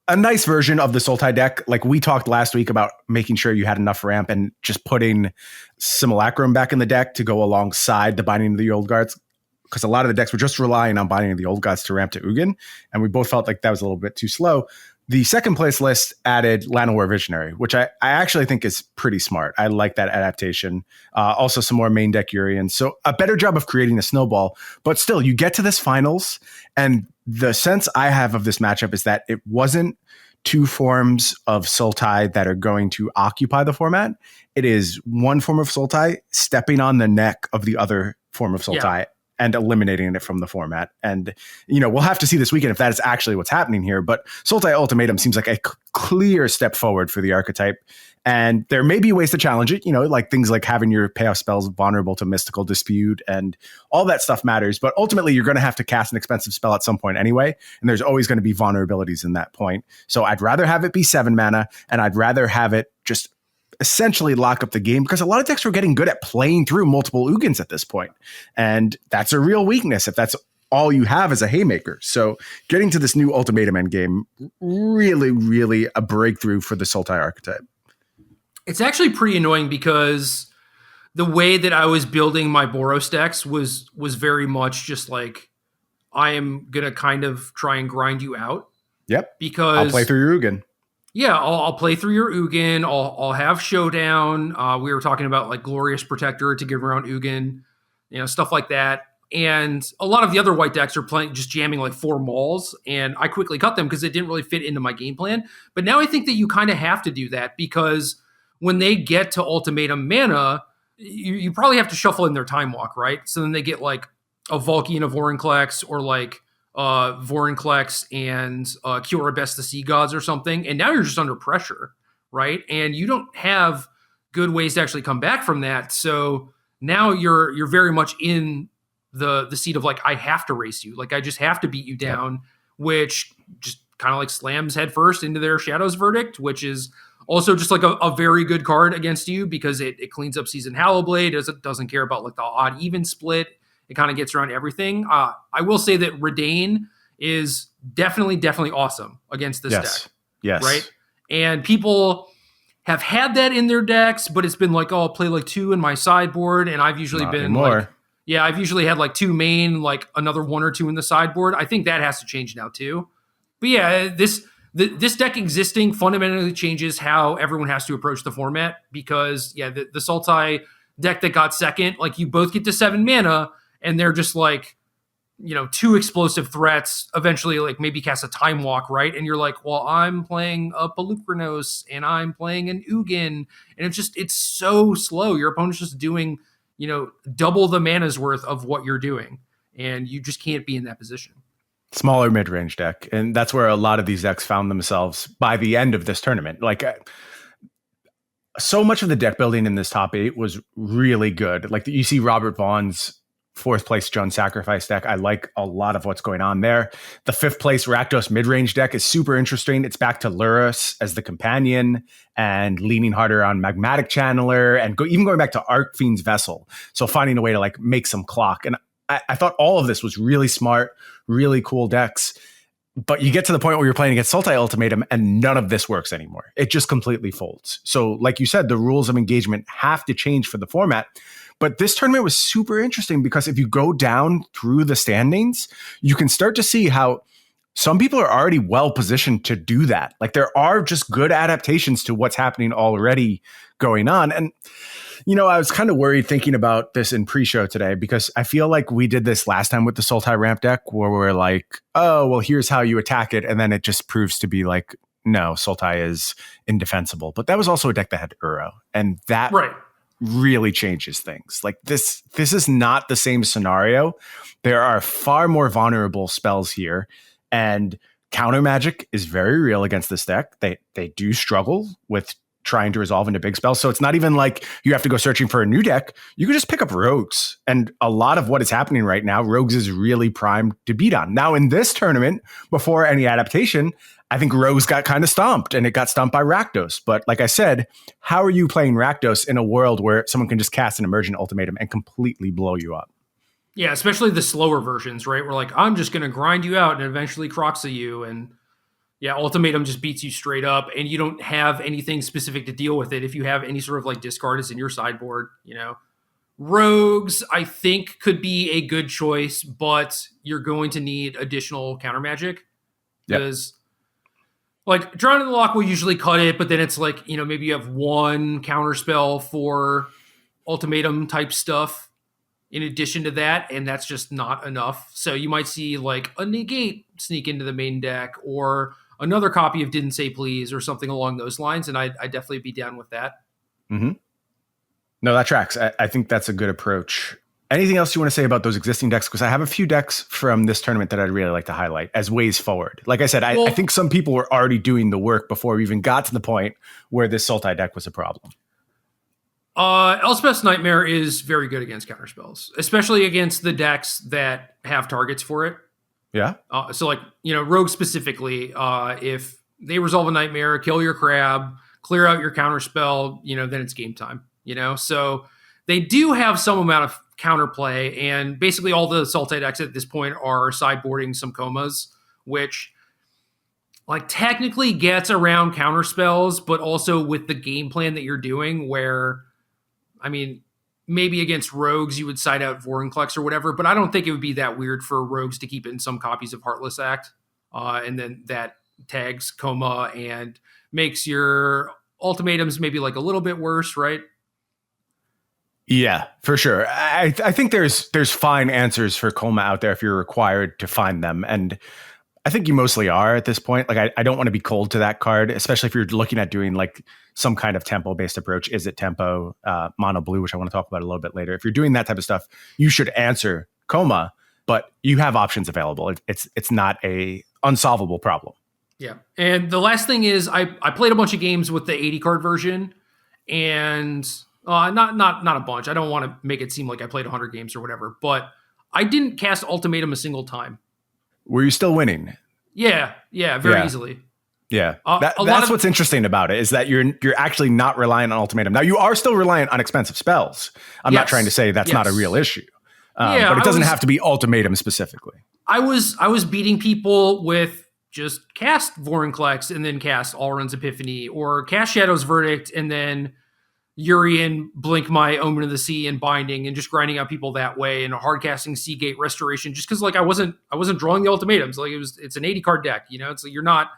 a nice version of the Sultai deck, like we talked last week about making sure you had enough ramp and just putting Simulacrum back in the deck to go alongside the Binding of the Old Gods. Because a lot of the decks were just relying on Binding of the Old Gods to ramp to Ugin. And we both felt like that was a little bit too slow. The second place list added Llanowar Visionary, which I actually think is pretty smart. I like that adaptation. Also some more main deck Urian. So a better job of creating a snowball. But still, you get to this finals, and the sense I have of this matchup is that it wasn't two forms of Sultai that are going to occupy the format. It is one form of Sultai stepping on the neck of the other form of Yeah. Sultai and eliminating it from the format. And, you know, we'll have to see this weekend if that is actually what's happening here. But Sultai Ultimatum seems like a clear step forward for the archetype. And there may be ways to challenge it, you know, like things like having your payoff spells vulnerable to mystical dispute and all that stuff matters. But ultimately, you're going to have to cast an expensive spell at some point anyway. And there's always going to be vulnerabilities in that point. So I'd rather have it be 7 mana, and I'd rather have it just essentially lock up the game, because a lot of decks are getting good at playing through multiple Ugins at this point. And that's a real weakness if that's all you have as a haymaker. So getting to this new Ultimatum end game, really, really a breakthrough for the Sultai archetype. It's actually pretty annoying because the way that I was building my Boros decks was very much just like, I am going to kind of try and grind you out. Yep. Because I'll play through your Ugin. Yeah, I'll play through your Ugin. I'll have Showdown. We were talking about like Glorious Protector to give around Ugin, you know, stuff like that. And a lot of the other white decks are playing, just jamming like 4 Mauls, and I quickly cut them because it didn't really fit into my game plan. But now I think that you kind of have to do that, because when they get to Ultimatum mana, you probably have to shuffle in their Time Walk, right? So then they get like a Vulcan of Vorinclex, or like Vorinclex and Kiora Best the Sea Gods or something, and now you're just under pressure, right? And you don't have good ways to actually come back from that. So now you're very much in the seat of like, I have to race you, like I just have to beat you down, which just kind of like slams headfirst into their Shadow's Verdict, which is also just like a very good card against you, because it cleans up Seasoned Hallowblade, doesn't care about like the odd even split. It kind of gets around everything. I will say that Redain is definitely awesome against this deck. Yes. Right? And people have had that in their decks, but it's been like, oh, I'll play like 2 in my sideboard. And I've usually been like, yeah, I've usually had like 2 main, like another 1 or 2 in the sideboard. I think that has to change now too. But yeah, this deck existing fundamentally changes how everyone has to approach the format, because yeah, the Sultai deck that got second, like you both get to 7 mana, and they're just like, you know, 2 explosive threats, eventually like maybe cast a Time Walk, right? And you're like, well, I'm playing a Pelucranos and I'm playing an Ugin, and it's so slow. Your opponent's just doing, you know, double the mana's worth of what you're doing, and you just can't be in that position. Smaller mid-range deck. And that's where a lot of these decks found themselves by the end of this tournament. Like, so much of the deck building in this top 8 was really good. Like, you see Robert Vaughn's 4th place John Sacrifice deck. I like a lot of what's going on there. The 5th place Rakdos mid-range deck is super interesting. It's back to Lurrus as the companion and leaning harder on Magmatic Channeler, and even going back to Arcfiend's Vessel. So finding a way to like make some clock. And I thought all of this was really smart, really cool decks. But you get to the point where you're playing against Sultai Ultimatum and none of this works anymore. It just completely folds. So like you said, the rules of engagement have to change for the format. But this tournament was super interesting, because if you go down through the standings, you can start to see how some people are already well positioned to do that. Like, there are just good adaptations to what's happening already going on. And, you know, I was kind of worried thinking about this in pre-show today, because I feel like we did this last time with the Sultai ramp deck, where we're like, oh, well, here's how you attack it. And then it just proves to be like, no, Sultai is indefensible. But that was also a deck that had Uro. And that really changes things. Like, this is not the same scenario. There are far more vulnerable spells here, and counter magic is very real against this deck. They do struggle with trying to resolve into big spells. So it's not even like you have to go searching for a new deck. You can just pick up rogues. And a lot of what is happening right now, rogues is really primed to beat on. Now, in this tournament, before any adaptation, I think rogues got kind of stomped, and it got stomped by Rakdos. But like I said, how are you playing Rakdos in a world where someone can just cast an Emergent Ultimatum and completely blow you up? Yeah, especially the slower versions, right? We're like, I'm just going to grind you out and eventually Croxa you. And yeah, Ultimatum just beats you straight up, and you don't have anything specific to deal with it. If you have any sort of like discard is in your sideboard, you know. Rogues, I think, could be a good choice, but you're going to need additional counter magic, because like Drown in the Lock will usually cut it, but then it's like, you know, maybe you have 1 counter spell for Ultimatum type stuff in addition to that, and that's just not enough. So you might see like a negate sneak into the main deck, or another copy of Didn't Say Please, or something along those lines, and I'd definitely be down with that. Mm-hmm. No, that tracks. I think that's a good approach. Anything else you want to say about those existing decks? Because I have a few decks from this tournament that I'd really like to highlight as ways forward. Like I said, I think some people were already doing the work before we even got to the point where this Sultai deck was a problem. Elspeth's Nightmare is very good against counterspells, especially against the decks that have targets for it. Yeah. So like, Rogue specifically, if they resolve a Nightmare, kill your crab, clear out your counterspell, then it's game time, So they do have some amount of counterplay, and basically all the Sultai decks at this point are sideboarding some comas, which like technically gets around counterspells, but also with the game plan that you're doing where, I mean, maybe against rogues you would side out Vorinclex or whatever, but I don't think it would be that weird for rogues to keep in some copies of Heartless Act, and then that tags coma and makes your ultimatums maybe like a little bit worse, right? Yeah, for sure. I think there's fine answers for coma out there if you're required to find them, and I think you mostly are at this point. Like, I don't want to be cold to that card, especially if you're looking at doing like some kind of tempo-based approach. Is it tempo, mono blue, which I want to talk about a little bit later. If you're doing that type of stuff, you should answer coma, but you have options available. It's not a unsolvable problem. Yeah. And the last thing is I played a bunch of games with the 80 card version, and not a bunch. I don't want to make it seem like I played 100 games or whatever, but I didn't cast Ultimatum a single time. Were you still winning? Yeah, very easily. Yeah, that's what's interesting about it, is that you're actually not relying on Ultimatum. Now, you are still reliant on expensive spells. I'm not trying to say that's not a real issue, but it doesn't have to be Ultimatum specifically. I was beating people with just cast Vorinclex and then cast Alrund's Epiphany, or cast Shadow's Verdict and then Urian, Blink my Omen of the Sea and Binding, and just grinding out people that way, and a hard casting Seagate Restoration, just because like I wasn't drawing the ultimatums. Like it's an 80 card deck, it's like you're not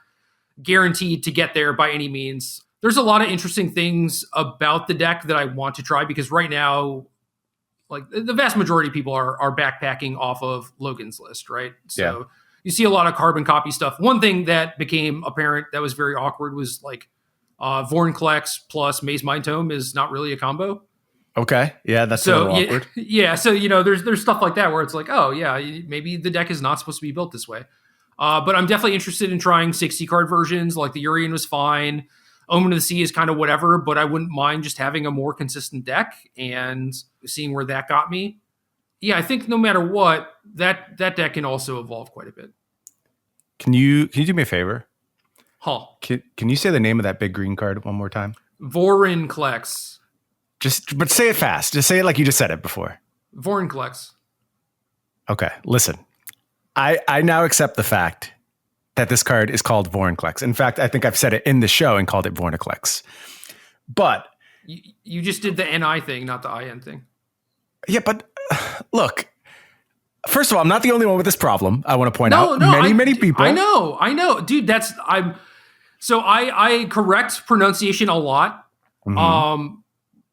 guaranteed to get there by any means. There's a lot of interesting things about the deck that I want to try, because right now, like the vast majority of people are backpacking off of Logan's list, right? So you see a lot of carbon copy stuff. One thing that became apparent that was very awkward was like Vorinclex plus Maze Mind Tome is not really a combo. Okay. Yeah, that's a little awkward. Yeah, so there's stuff like that where it's like, oh yeah, maybe the deck is not supposed to be built this way. But I'm definitely interested in trying 60 card versions. Like the Urian was fine. Omen of the Sea is kind of whatever, but I wouldn't mind just having a more consistent deck and seeing where that got me. Yeah, I think no matter what, that deck can also evolve quite a bit. Can you do me a favor? Huh. Can you say the name of that big green card one more time? Vorinclex. But say it fast. Just say it like you just said it before. Vorinclex. Okay, listen. I now accept the fact that this card is called Vorinclex. In fact, I think I've said it in the show and called it Vorinclex. But you just did the NI thing, not the IN thing. Yeah, but look. First of all, I'm not the only one with this problem. I want to point out many people. I know, dude. I correct pronunciation a lot. Mm-hmm.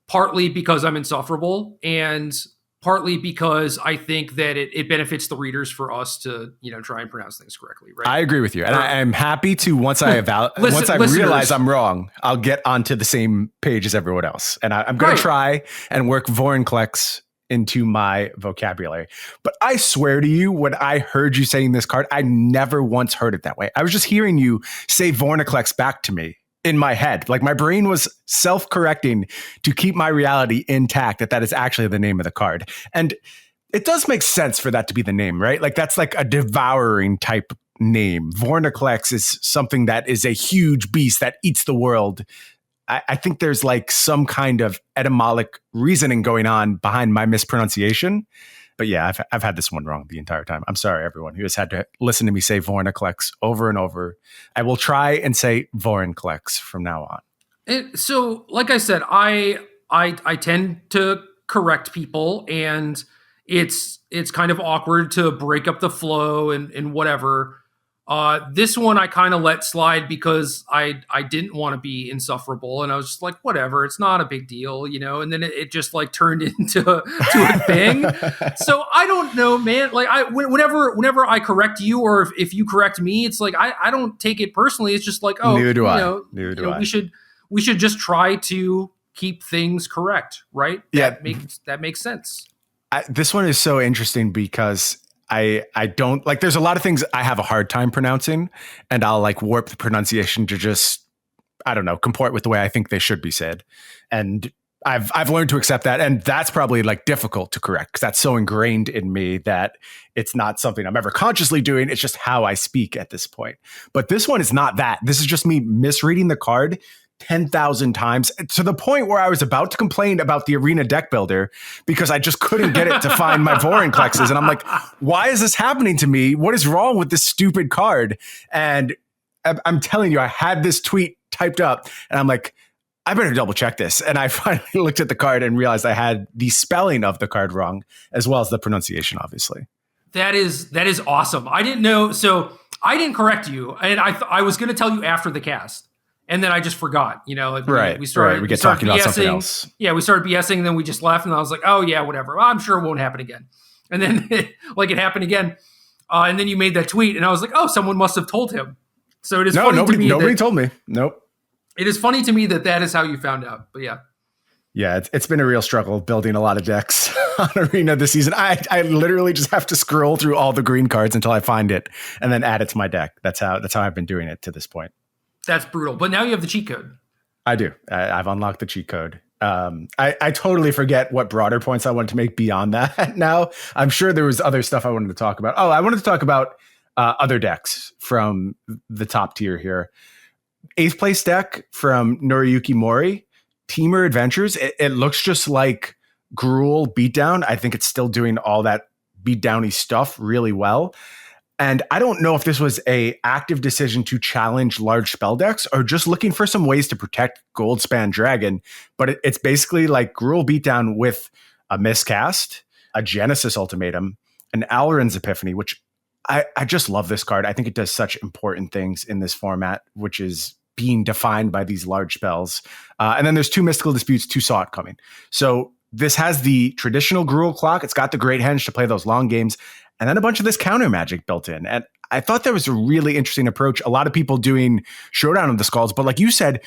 Partly because I'm insufferable, and partly because I think that it benefits the readers for us to try and pronounce things correctly. Right? I agree with you, and I'm happy to once I realize I'm wrong, I'll get onto the same page as everyone else, and I'm going to try and work Vorinclex into my vocabulary. But I swear to you, when I heard you saying this card, I never once heard it that way. I was just hearing you say Vorinclex back to me in my head. Like my brain was self-correcting to keep my reality intact that is actually the name of the card. And it does make sense for that to be the name, right? Like that's like a devouring type name. Vorinclex is something that is a huge beast that eats the world. I think there's like some kind of etymologic reasoning going on behind my mispronunciation. But yeah, I've had this one wrong the entire time. I'm sorry, everyone who has had to listen to me say Vorinclex over and over. I will try and say Vorinclex from now on. So, like I said, I tend to correct people, and it's kind of awkward to break up the flow and whatever. This one I kind of let slide because I didn't want to be insufferable, and I was just like, whatever, it's not a big deal, and then it just like turned into a thing. So I don't know, man. Like whenever I correct you, or if you correct me, it's like I don't take it personally. It's just like, oh, neither do I. We should just try to keep things correct, right? Yeah, that makes sense. This one is so interesting because I don't like. There's a lot of things I have a hard time pronouncing, and I'll like warp the pronunciation to just, I don't know, comport with the way I think they should be said. And I've learned to accept that, and that's probably like difficult to correct because that's so ingrained in me that it's not something I'm ever consciously doing. It's just how I speak at this point. But this one is not that. This is just me misreading the card 10,000 times to the point where I was about to complain about the arena deck builder because I just couldn't get it to find my Vorinclexes. And I'm like, why is this happening to me? What is wrong with this stupid card? And I'm telling you, I had this tweet typed up and I'm like, I better double check this. And I finally looked at the card and realized I had the spelling of the card wrong, as well as the pronunciation, obviously. That is awesome. I didn't know. So I didn't correct you. And I was going to tell you after the cast. And then I just forgot, you know, we started, we get talking BSing. about something else. Yeah. We started BSing and then we just left and I was like, oh yeah, whatever. Well, I'm sure it won't happen again. And then it happened again. And then you made that tweet and I was like, oh, someone must have told him. So it is funny to me. Nobody told me. Nope. It is funny to me that is how you found out. But yeah. Yeah, it's been a real struggle building a lot of decks on Arena this season. I literally just have to scroll through all the green cards until I find it and then add it to my deck. That's how I've been doing it to this point. That's brutal. But now you have the cheat code. I do. I've unlocked the cheat code. I totally forget what broader points I wanted to make beyond that now. I'm sure there was other stuff I wanted to talk about. Oh, I wanted to talk about other decks from the top tier here. 8th place deck from Noriyuki Mori, Temur Adventures. It looks just like Gruul Beatdown. I think it's still doing all that beatdowny stuff really well. And I don't know if this was a active decision to challenge large spell decks or just looking for some ways to protect Goldspan Dragon. But it's basically like Gruul Beatdown with a miscast, a Genesis Ultimatum, an Alrund's Epiphany, which I just love this card. I think it does such important things in this format, which is being defined by these large spells. And then there's 2 Mystical Disputes, 2 Saw It coming. So this has the traditional Gruul clock. It's got the Great Henge to play those long games. And then a bunch of this counter magic built in. And I thought that was a really interesting approach. A lot of people doing Showdown of the Skulls. But like you said,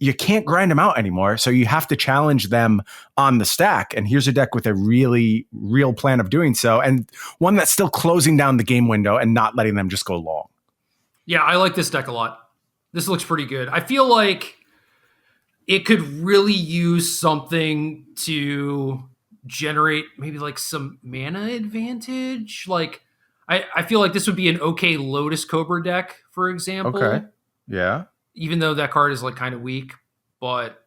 you can't grind them out anymore. So you have to challenge them on the stack. And here's a deck with a really real plan of doing so. And one that's still closing down the game window and not letting them just go long. Yeah, I like this deck a lot. This looks pretty good. I feel like it could really use something to generate maybe like some mana advantage. Like I feel like this would be an okay Lotus Cobra deck, for example. Okay. Yeah. Even though that card is like kind of weak, but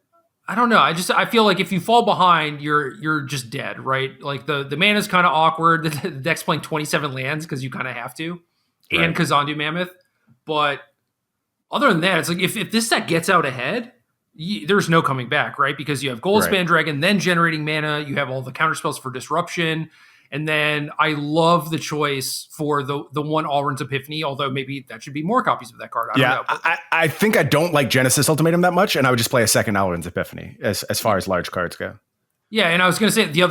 I don't know. I feel like if you fall behind, you're just dead, right? Like the mana is kind of awkward. The deck's playing 27 lands because you kind of have to, Right. and Kazandu Mammoth. But other than that, it's like if this deck gets out ahead, there's no coming back, right? Because you have Goldspan Right. Dragon, then generating mana. You have all the counter spells for disruption. And then I love the choice for the one Alrund's Epiphany, although maybe that should be more copies of that card. I don't know. But I think I don't like Genesis Ultimatum that much, and I would just play a second Alrund's Epiphany as far as large cards go. yeah, and I was going to say the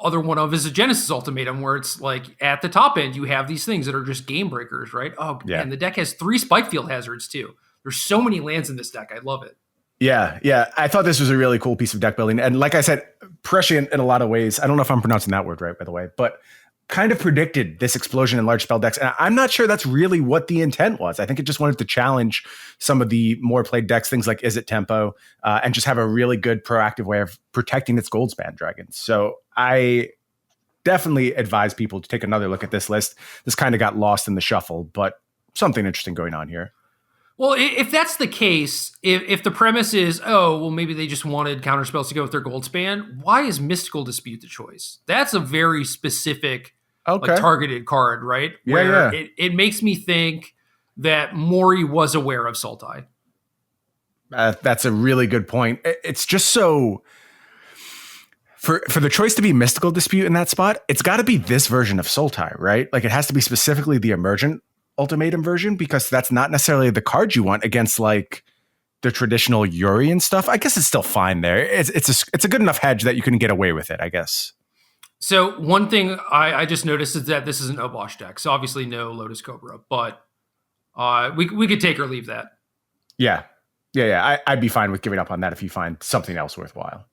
other one of is a Genesis Ultimatum, where it's like at the top end you have these things that are just game breakers, right? Oh, Yeah. and the deck has 3 Spike Field Hazards too. There's so many lands in this deck. I love it. Yeah. I thought this was a really cool piece of deck building. And like I said, prescient in a lot of ways. I don't know if I'm pronouncing that word right, by the way, but kind of predicted this explosion in large spell decks. And I'm not sure that's really what the intent was. I think it just wanted to challenge some of the more played decks, things like Is It Tempo, and just have a really good proactive way of protecting its Goldspan Dragons. So I definitely advise people to take another look at this list. This kind of got lost in the shuffle, but something interesting going on here. Well, if that's the case, if the premise is, oh, well, maybe they just wanted counterspells to go with their Goldspan, why is Mystical Dispute the choice? That's a very specific, like, targeted card, right? Yeah. It makes me think that Mori was aware of Sultai. That's a really good point. It's just so... For the choice to be Mystical Dispute in that spot, it's got to be this version of Sultai, right? Like, it has to be specifically the Emergent Ultimatum version, because that's not necessarily the card you want against like the traditional Yuri and stuff. I guess it's still fine there. It's a good enough hedge that you can get away with it, I guess. So one thing I just noticed is that this is an Obosh deck. So obviously no Lotus Cobra, but we could take or leave that. Yeah. I'd be fine with giving up on that if you find something else worthwhile.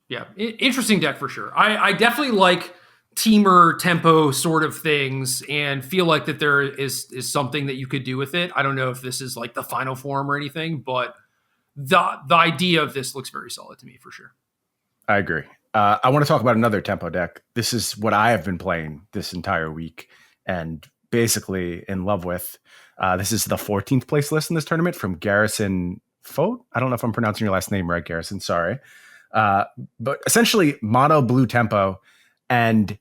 Yeah, interesting deck for sure. I definitely like teamer tempo sort of things, and feel like that there is something that you could do with it. I don't know if this is like the final form or anything, but the idea of this looks very solid to me for sure. I agree. I want to talk about another tempo deck. This is what I have been playing this entire week and basically in love with. This is the 14th place list in this tournament from Garrison Fote. I don't know if I'm pronouncing your last name right, Garrison. Sorry. But essentially mono blue tempo. And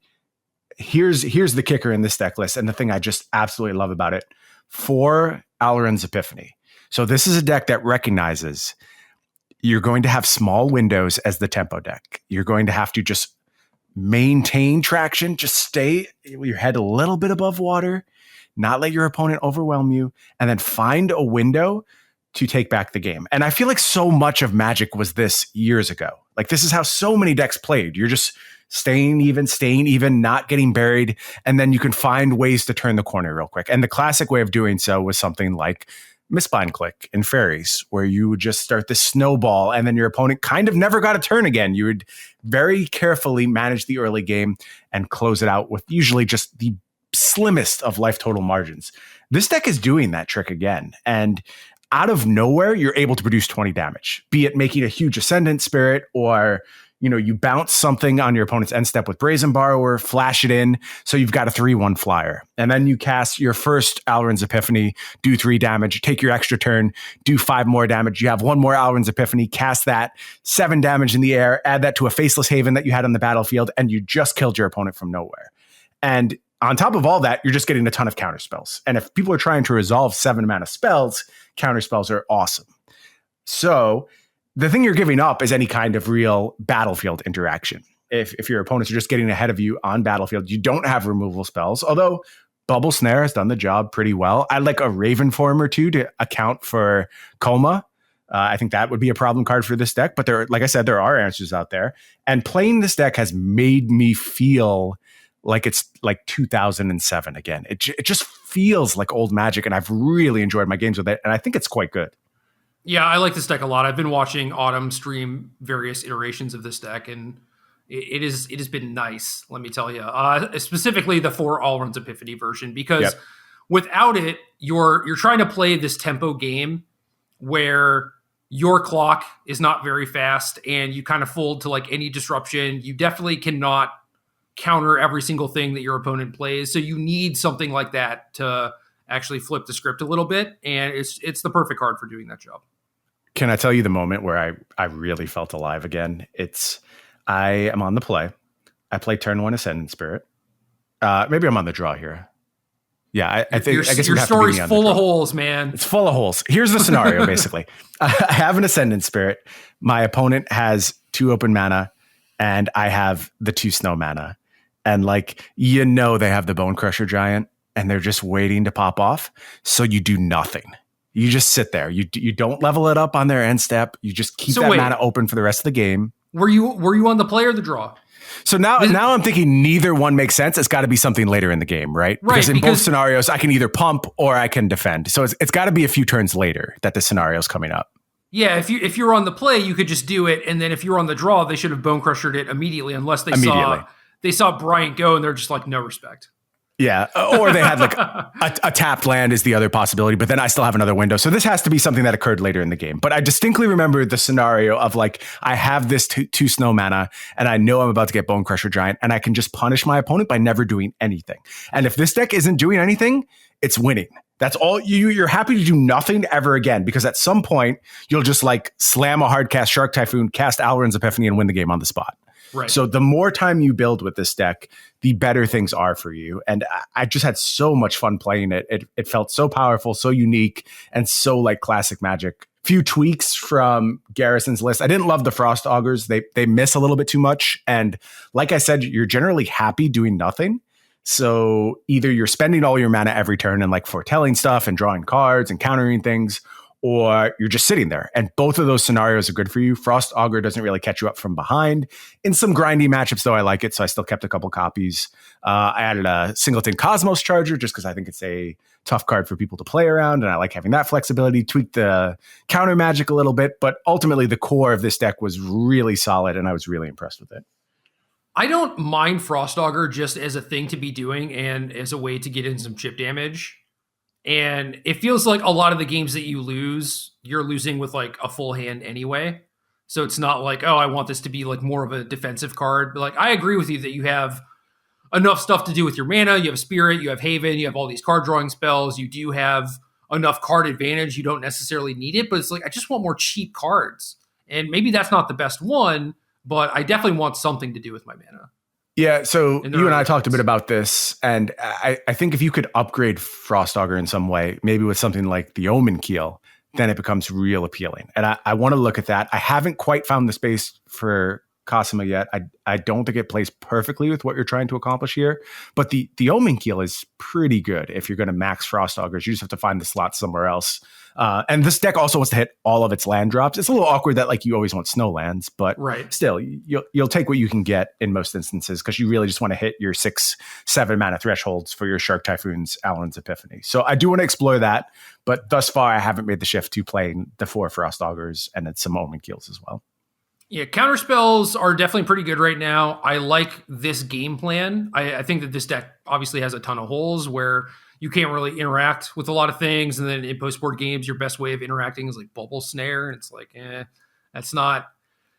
here's the kicker in this deck list. And the thing I just absolutely love about it, 4 Alrund's Epiphany. So this is a deck that recognizes you're going to have small windows as the tempo deck. You're going to have to just maintain traction, just stay your head a little bit above water, not let your opponent overwhelm you, and then find a window to take back the game. And I feel like so much of Magic was this years ago. Like this is how so many decks played. You're just staying even, not getting buried, and then you can find ways to turn the corner real quick. And the classic way of doing so was something like Mistbind Click in Fairies, where you would just start this snowball and then your opponent kind of never got a turn again. You would very carefully manage the early game and close it out with usually just the slimmest of life total margins. This deck is doing that trick again. And out of nowhere, you're able to produce 20 damage, be it making a huge Ascendant Spirit or you bounce something on your opponent's end step with Brazen Borrower, flash it in, so you've got a 3/1 flyer. And then you cast your first Alrund's Epiphany, do 3 damage, take your extra turn, do 5 more damage. You have 1 more Alrund's Epiphany, cast that, 7 damage in the air, add that to a Faceless Haven that you had on the battlefield, and you just killed your opponent from nowhere. And on top of all that, you're just getting a ton of counter spells. And if people are trying to resolve 7 mana spells, counter spells are awesome. So the thing you're giving up is any kind of real battlefield interaction. If your opponents are just getting ahead of you on battlefield, you don't have removal spells, although Bubble Snare has done the job pretty well. I'd like a Raven Form or 2 to account for Coma. I think that would be a problem card for this deck, but like I said, there are answers out there. And playing this deck has made me feel like it's like 2007 again. It just feels like old Magic, and I've really enjoyed my games with it, and I think it's quite good. Yeah, I like this deck a lot. I've been watching Autumn stream various iterations of this deck, and it has been nice, let me tell you. Specifically the 4 Alrund's Epiphany version, because without it, you're trying to play this tempo game where your clock is not very fast, and you kind of fold to like any disruption. You definitely cannot counter every single thing that your opponent plays, so you need something like that to actually flip the script a little bit, and it's the perfect card for doing that job. Can I tell you the moment where I really felt alive again? I am on the play. I play turn 1 Ascendant Spirit. Maybe I'm on the draw here. Yeah, I think I guess your story's full of holes, man. It's full of holes. Here's the scenario, basically. I have an Ascendant Spirit. My opponent has 2 open mana, and I have the 2 snow mana. And they have the Bone Crusher Giant, and they're just waiting to pop off. So you do nothing. You just sit there. You don't level it up on their end step. You just keep mana open for the rest of the game. Were you on the play or the draw? So now I'm thinking neither one makes sense. It's got to be something later in the game, right? Because in both scenarios, I can either pump or I can defend. So it's got to be a few turns later that the scenario's coming up. Yeah, if you're on the play, you could just do it, and then if you're on the draw, they should have Bone Crushered it immediately, unless they saw Bryant go and they're just like, no respect. Yeah, or they had a tapped land is the other possibility, but then I still have another window. So this has to be something that occurred later in the game. But I distinctly remember the scenario of I have this 2 snow mana, and I know I'm about to get Bone Crusher Giant, and I can just punish my opponent by never doing anything. And if this deck isn't doing anything, it's winning. That's all. You're happy to do nothing ever again, because at some point you'll just slam a hard cast Shark Typhoon, cast Alrund's Epiphany, and win the game on the spot. Right. So the more time you build with this deck, the better things are for you. And I just had so much fun playing it. It felt so powerful, so unique, and so classic Magic. Few tweaks from Garrison's list. I didn't love the Frost Augurs. They miss a little bit too much. And like I said, you're generally happy doing nothing. So either you're spending all your mana every turn and foretelling stuff and drawing cards and countering things, or you're just sitting there. And both of those scenarios are good for you. Frost Augur doesn't really catch you up from behind. In some grindy matchups, though, I like it, so I still kept a couple copies. I added a Singleton Cosmos Charger just because I think it's a tough card for people to play around, and I like having that flexibility. Tweaked the counter magic a little bit, but ultimately the core of this deck was really solid, and I was really impressed with it. I don't mind Frost Augur just as a thing to be doing and as a way to get in some chip damage. And it feels like a lot of the games that you lose, you're losing with like a full hand anyway. So it's not like, oh, I want this to be like more of a defensive card. But like, I agree with you that you have enough stuff to do with your mana. You have Spirit, you have Haven, you have all these card drawing spells. You do have enough card advantage. You don't necessarily need it, but it's like, I just want more cheap cards. And maybe that's not the best one, but I definitely want something to do with my mana. Yeah, so you and I talked a bit about this, and I think if you could upgrade Frost Augur in some way, maybe with something like the Omen Keel, then it becomes real appealing. And I want to look at that. I haven't quite found the space for Cosima yet. I don't think it plays perfectly with what you're trying to accomplish here, but the Omen Keel is pretty good if you're going to max Frost Augurs. You just have to find the slot somewhere else. And this deck also wants to hit all of its land drops. It's a little awkward that like you always want snow lands, but still you'll take what you can get in most instances because you really just want to hit your 6-7 mana thresholds for your Shark Typhoons, Allen's Epiphany. So I do want to explore that, but thus far I haven't made the shift to playing the 4 Frost Augurs and then some Omen Keels as well. Yeah, counter spells are definitely pretty good right now. I like this game plan. I think that this deck obviously has a ton of holes where you can't really interact with a lot of things. And then in post-board games, your best way of interacting is like Bubble Snare. And it's like, that's not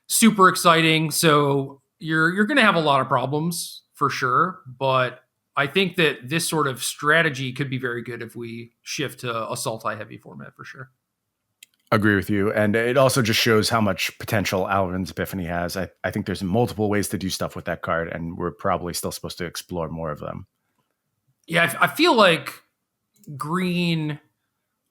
super exciting. So you're going to have a lot of problems for sure. But I think that this sort of strategy could be very good if we shift to a Sultai heavy format for sure. Agree with you. And it also just shows how much potential Alvin's Epiphany has. I think there's multiple ways to do stuff with that card, and we're probably still supposed to explore more of them. Yeah, I feel like green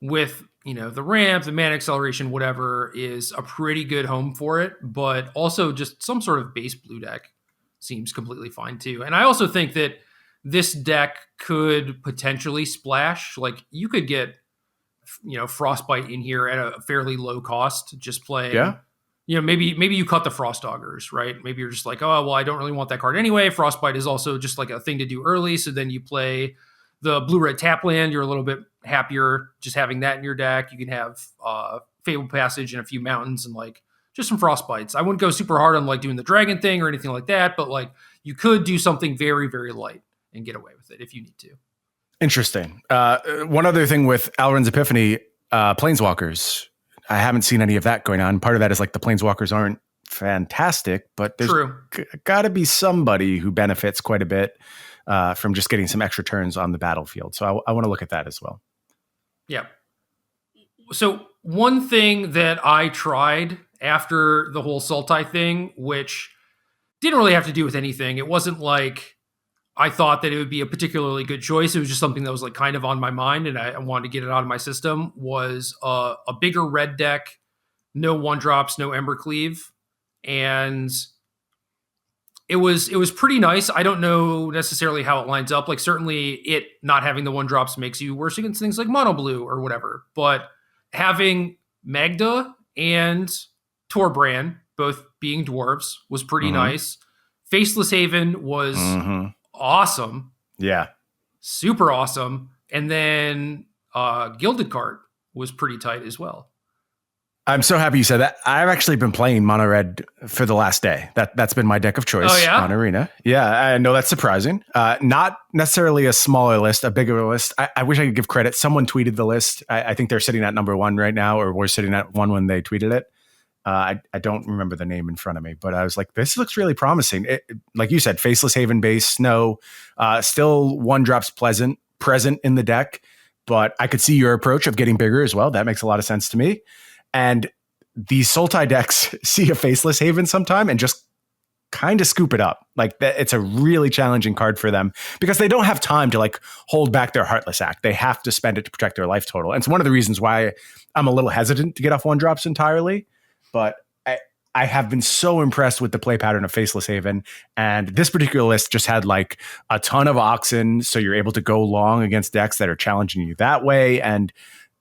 with, the ramp, the mana acceleration, whatever, is a pretty good home for it, but also just some sort of base blue deck seems completely fine too. And I also think that this deck could potentially splash. Like you could get Frostbite in here at a fairly low cost, just play. Yeah. Maybe you cut the Frost Augurs, right? Maybe you're just like, oh, well, I don't really want that card anyway. Frostbite is also just like a thing to do early. So then you play the blue-red tap land. You're a little bit happier just having that in your deck. You can have Fable Passage and a few mountains and like just some Frostbites. I wouldn't go super hard on like doing the dragon thing or anything like that, but like you could do something very, very light and get away with it if you need to. Interesting. One other thing with Alvin's Epiphany, Planeswalkers. I haven't seen any of that going on. Part of that is like the Planeswalkers aren't fantastic, but there's got to be somebody who benefits quite a bit from just getting some extra turns on the battlefield. So I want to look at that as well. Yeah. So one thing that I tried after the whole Sultai thing, which didn't really have to do with anything. It wasn't like I thought that it would be a particularly good choice. It was just something that was like kind of on my mind and I wanted to get it out of my system, was a bigger red deck, no 1-drops, no Embercleave. And it was pretty nice. I don't know necessarily how it lines up. Like certainly it not having the 1-drops makes you worse against things like mono blue or whatever. But having Magda and Torbran, both being dwarves, was pretty nice. Faceless Haven was awesome. Yeah. Super awesome. And then Gilded Cart was pretty tight as well. I'm so happy you said that. I've actually been playing mono red for the last day. That's been my deck of choice on Arena. Yeah, I know that's surprising. Not necessarily a smaller list, a bigger list. I wish I could give credit. Someone tweeted the list. I think they're sitting at number 1 right now, or we're sitting at 1 when they tweeted it. I don't remember the name in front of me, but I was like, this looks really promising. Like you said, Faceless Haven base, snow, still 1-drops present in the deck, but I could see your approach of getting bigger as well. That makes a lot of sense to me. And these Sultai decks see a Faceless Haven sometime and just kind of scoop it up. Like it's a really challenging card for them because they don't have time to like hold back their Heartless Act. They have to spend it to protect their life total. And it's one of the reasons why I'm a little hesitant to get off 1-drops entirely. But I have been so impressed with the play pattern of Faceless Haven. And this particular list just had like a ton of Oxen. So you're able to go long against decks that are challenging you that way. And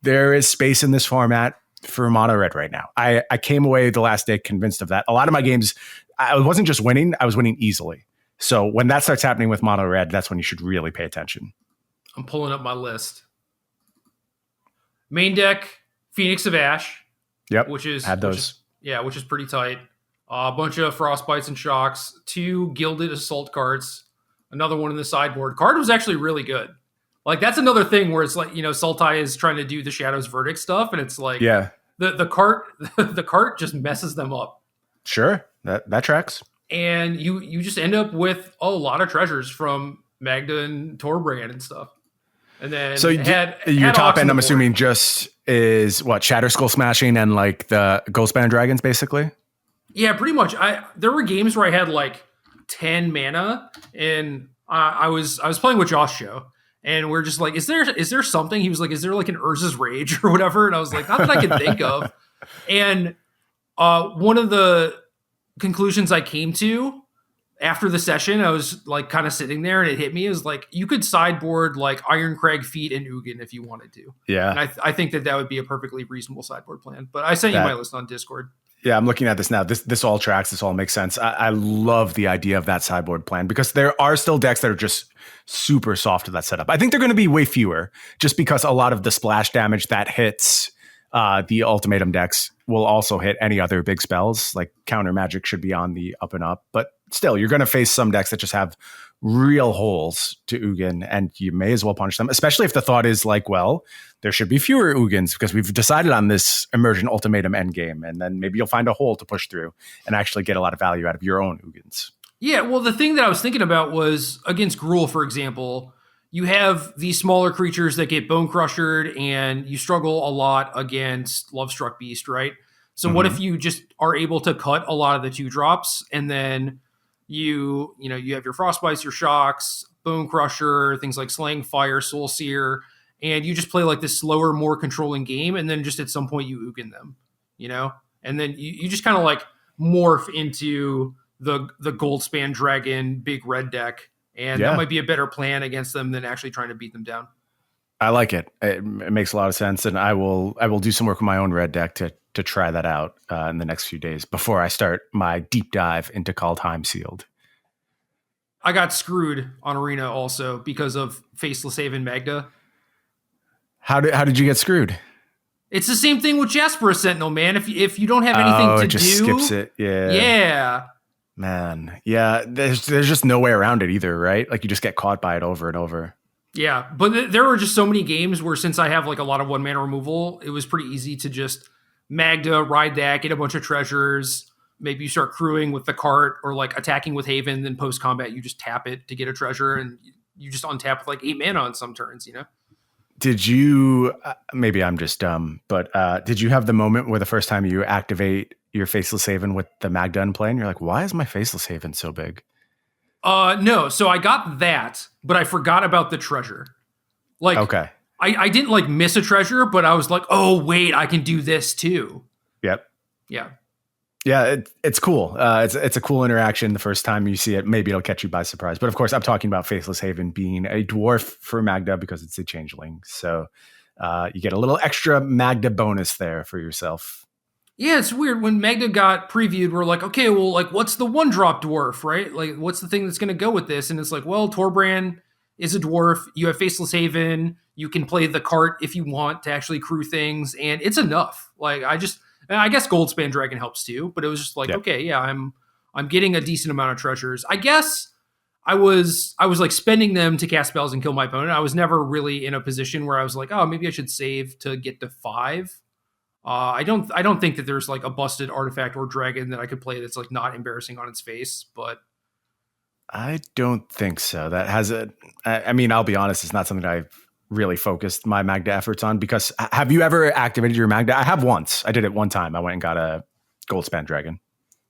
there is space in this format for mono red right now. I came away the last day convinced of that. A lot of my games, I wasn't just winning, I was winning easily. So when that starts happening with mono red, that's when you should really pay attention. I'm pulling up my list. Main deck, Phoenix of Ash. Yep. Which is which is pretty tight. A bunch of Frostbites and Shocks, 2 Gilded Assault cards, another one in the sideboard. Card was actually really good. Like, that's another thing where it's like, Sultai is trying to do the Shadow's Verdict stuff, and it's like, the cart just messes them up. Sure, that tracks. And you just end up with a lot of treasures from Magda and Torbran and stuff. And then so your top end, I'm assuming, just is what, Shatter Skull Smashing and like the Ghostband Dragons, basically. Yeah, pretty much. There were games where I had like 10 mana, and I was playing with Josh Show. And we're just like, is there something? He was like, is there like an Urza's Rage or whatever? And I was like, not that I can think of. And one of the conclusions I came to after the session, I was like kind of sitting there and it hit me. It was like, you could sideboard like Iron Crag Feet and Ugin if you wanted to. Yeah. And I think that would be a perfectly reasonable sideboard plan. But I sent you my list on Discord. Yeah, I'm looking at this now. This all tracks. This all makes sense. I love the idea of that sideboard plan because there are still decks that are just super soft to that setup. I think they're going to be way fewer just because a lot of the splash damage that hits the ultimatum decks will also hit any other big spells. Like counter magic should be on the up and up. But still, you're going to face some decks that just have real holes to Ugin, and you may as well punish them, especially if the thought is like, well, there should be fewer Ugins because we've decided on this Emergent Ultimatum endgame, and then maybe you'll find a hole to push through and actually get a lot of value out of your own Ugins. Yeah, well, the thing that I was thinking about was against Gruul, for example, you have these smaller creatures that get bone crushed, and you struggle a lot against Lovestruck Beast, right? So what if you just are able to cut a lot of the 2-drops, and then you have your Frostbites, your Shocks, Bone Crusher, things like Slaying Fire, Soul Seer, and you just play like this slower, more controlling game, and then just at some point you Ugin them, and then you just kind of like morph into the Goldspan Dragon big red deck, and that might be a better plan against them than actually trying to beat them down. I like it. It makes a lot of sense, and I will do some work with my own red deck to try that out in the next few days before I start my deep dive into Kaldheim Sealed. I got screwed on Arena also because of Faceless Haven Magda. How did you get screwed? It's the same thing with Jasper Sentinel, man. If you don't have anything to it just do, skips it. Yeah. Yeah. Man. Yeah. There's just no way around it either, right? Like you just get caught by it over and over. Yeah. But there were just so many games where since I have like a lot of 1-mana removal, it was pretty easy to just Magda, ride that, get a bunch of treasures. Maybe you start crewing with the cart or like attacking with Haven, then post combat, you just tap it to get a treasure and you just untap with like 8 mana on some turns, Did you, maybe I'm just dumb, but did you have the moment where the first time you activate your Faceless Haven with the Magda in play and you're like, why is my Faceless Haven so big? No. So I got that, but I forgot about the treasure. Like, okay. I didn't like miss a treasure, but I was like, oh wait, I can do this too. Yep. Yeah. Yeah, it's cool. It's a cool interaction the first time you see it. Maybe it'll catch you by surprise. But of course, I'm talking about Faceless Haven being a dwarf for Magda because it's a changeling. So you get a little extra Magda bonus there for yourself. Yeah, it's weird. When Magda got previewed, we're like, okay, well, like, what's the 1-drop dwarf, right? Like, what's the thing that's going to go with this? And it's like, well, Torbran is a dwarf. You have Faceless Haven. You can play the cart if you want to actually crew things. And it's enough. Like, I guess Goldspan Dragon helps too, but it was just like, okay, yeah, I'm getting a decent amount of treasures. I guess I was like spending them to cast spells and kill my opponent. I was never really in a position where I was like, oh, maybe I should save to get to 5. I don't think that there's like a busted artifact or dragon that I could play that's like not embarrassing on its face, but I don't think so. That has I mean, I'll be honest, it's not something that I've really focused my Magda efforts on because have you ever activated your Magda? I have once. I did it one time. I went and got a Goldspan Dragon.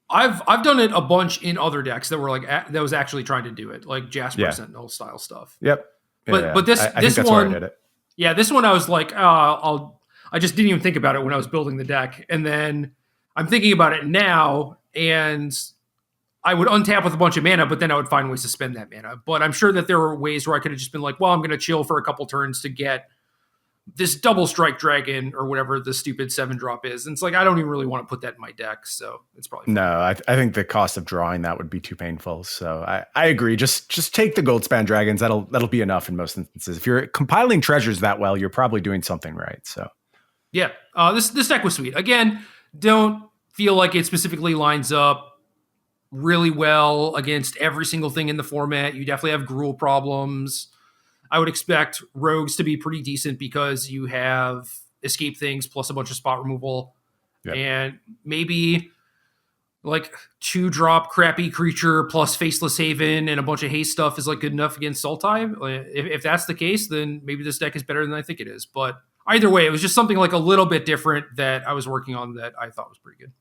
I've done it a bunch in other decks that were like that was actually trying to do it, like Jasper Sentinel style stuff. Yep. But this I this think that's one, where I did it. Yeah, this one I was like, I just didn't even think about it when I was building the deck, and then I'm thinking about it now, and I would untap with a bunch of mana, but then I would find ways to spend that mana. But I'm sure that there were ways where I could have just been like, well, I'm going to chill for a couple turns to get this double strike dragon or whatever the stupid 7-drop is. And it's like, I don't even really want to put that in my deck. So it's probably fine. No, I think the cost of drawing that would be too painful. So I agree. Just take the gold span dragons. That'll be enough in most instances. If you're compiling treasures that well, you're probably doing something right. So yeah, this deck was sweet. Again, don't feel like it specifically lines up really well against every single thing in the format. You definitely have Gruul problems. I would expect rogues to be pretty decent because you have escape things plus a bunch of spot removal. Yep. And maybe like 2-drop crappy creature plus Faceless Haven and a bunch of haste stuff is like good enough against Sultai. If that's the case, then maybe this deck is better than I think it is. But either way, it was just something like a little bit different that I was working on that I thought was pretty good.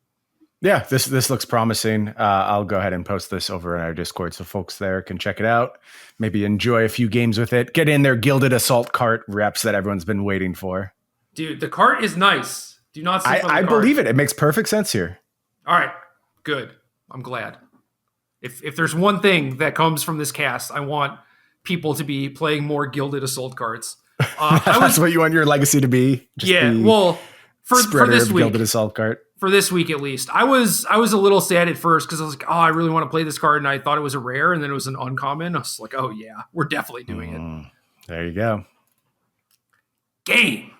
Yeah, this looks promising. I'll go ahead and post this over in our Discord so folks there can check it out. Maybe enjoy a few games with it. Get in their Gilded Assault cart reps that everyone's been waiting for. Dude, the cart is nice. Do not sleep on the cart. I believe it. It makes perfect sense here. All right, good. I'm glad. If there's one thing that comes from this cast, I want people to be playing more Gilded Assault carts. That's what you want your legacy to be? Well, for this week. Gilded Assault cart. For this week, at least. I was a little sad at first because I was like, oh, I really want to play this card, and I thought it was a rare, and then it was an uncommon. I was like, oh, yeah, we're definitely doing it. There you go. Game.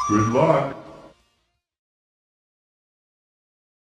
Good luck.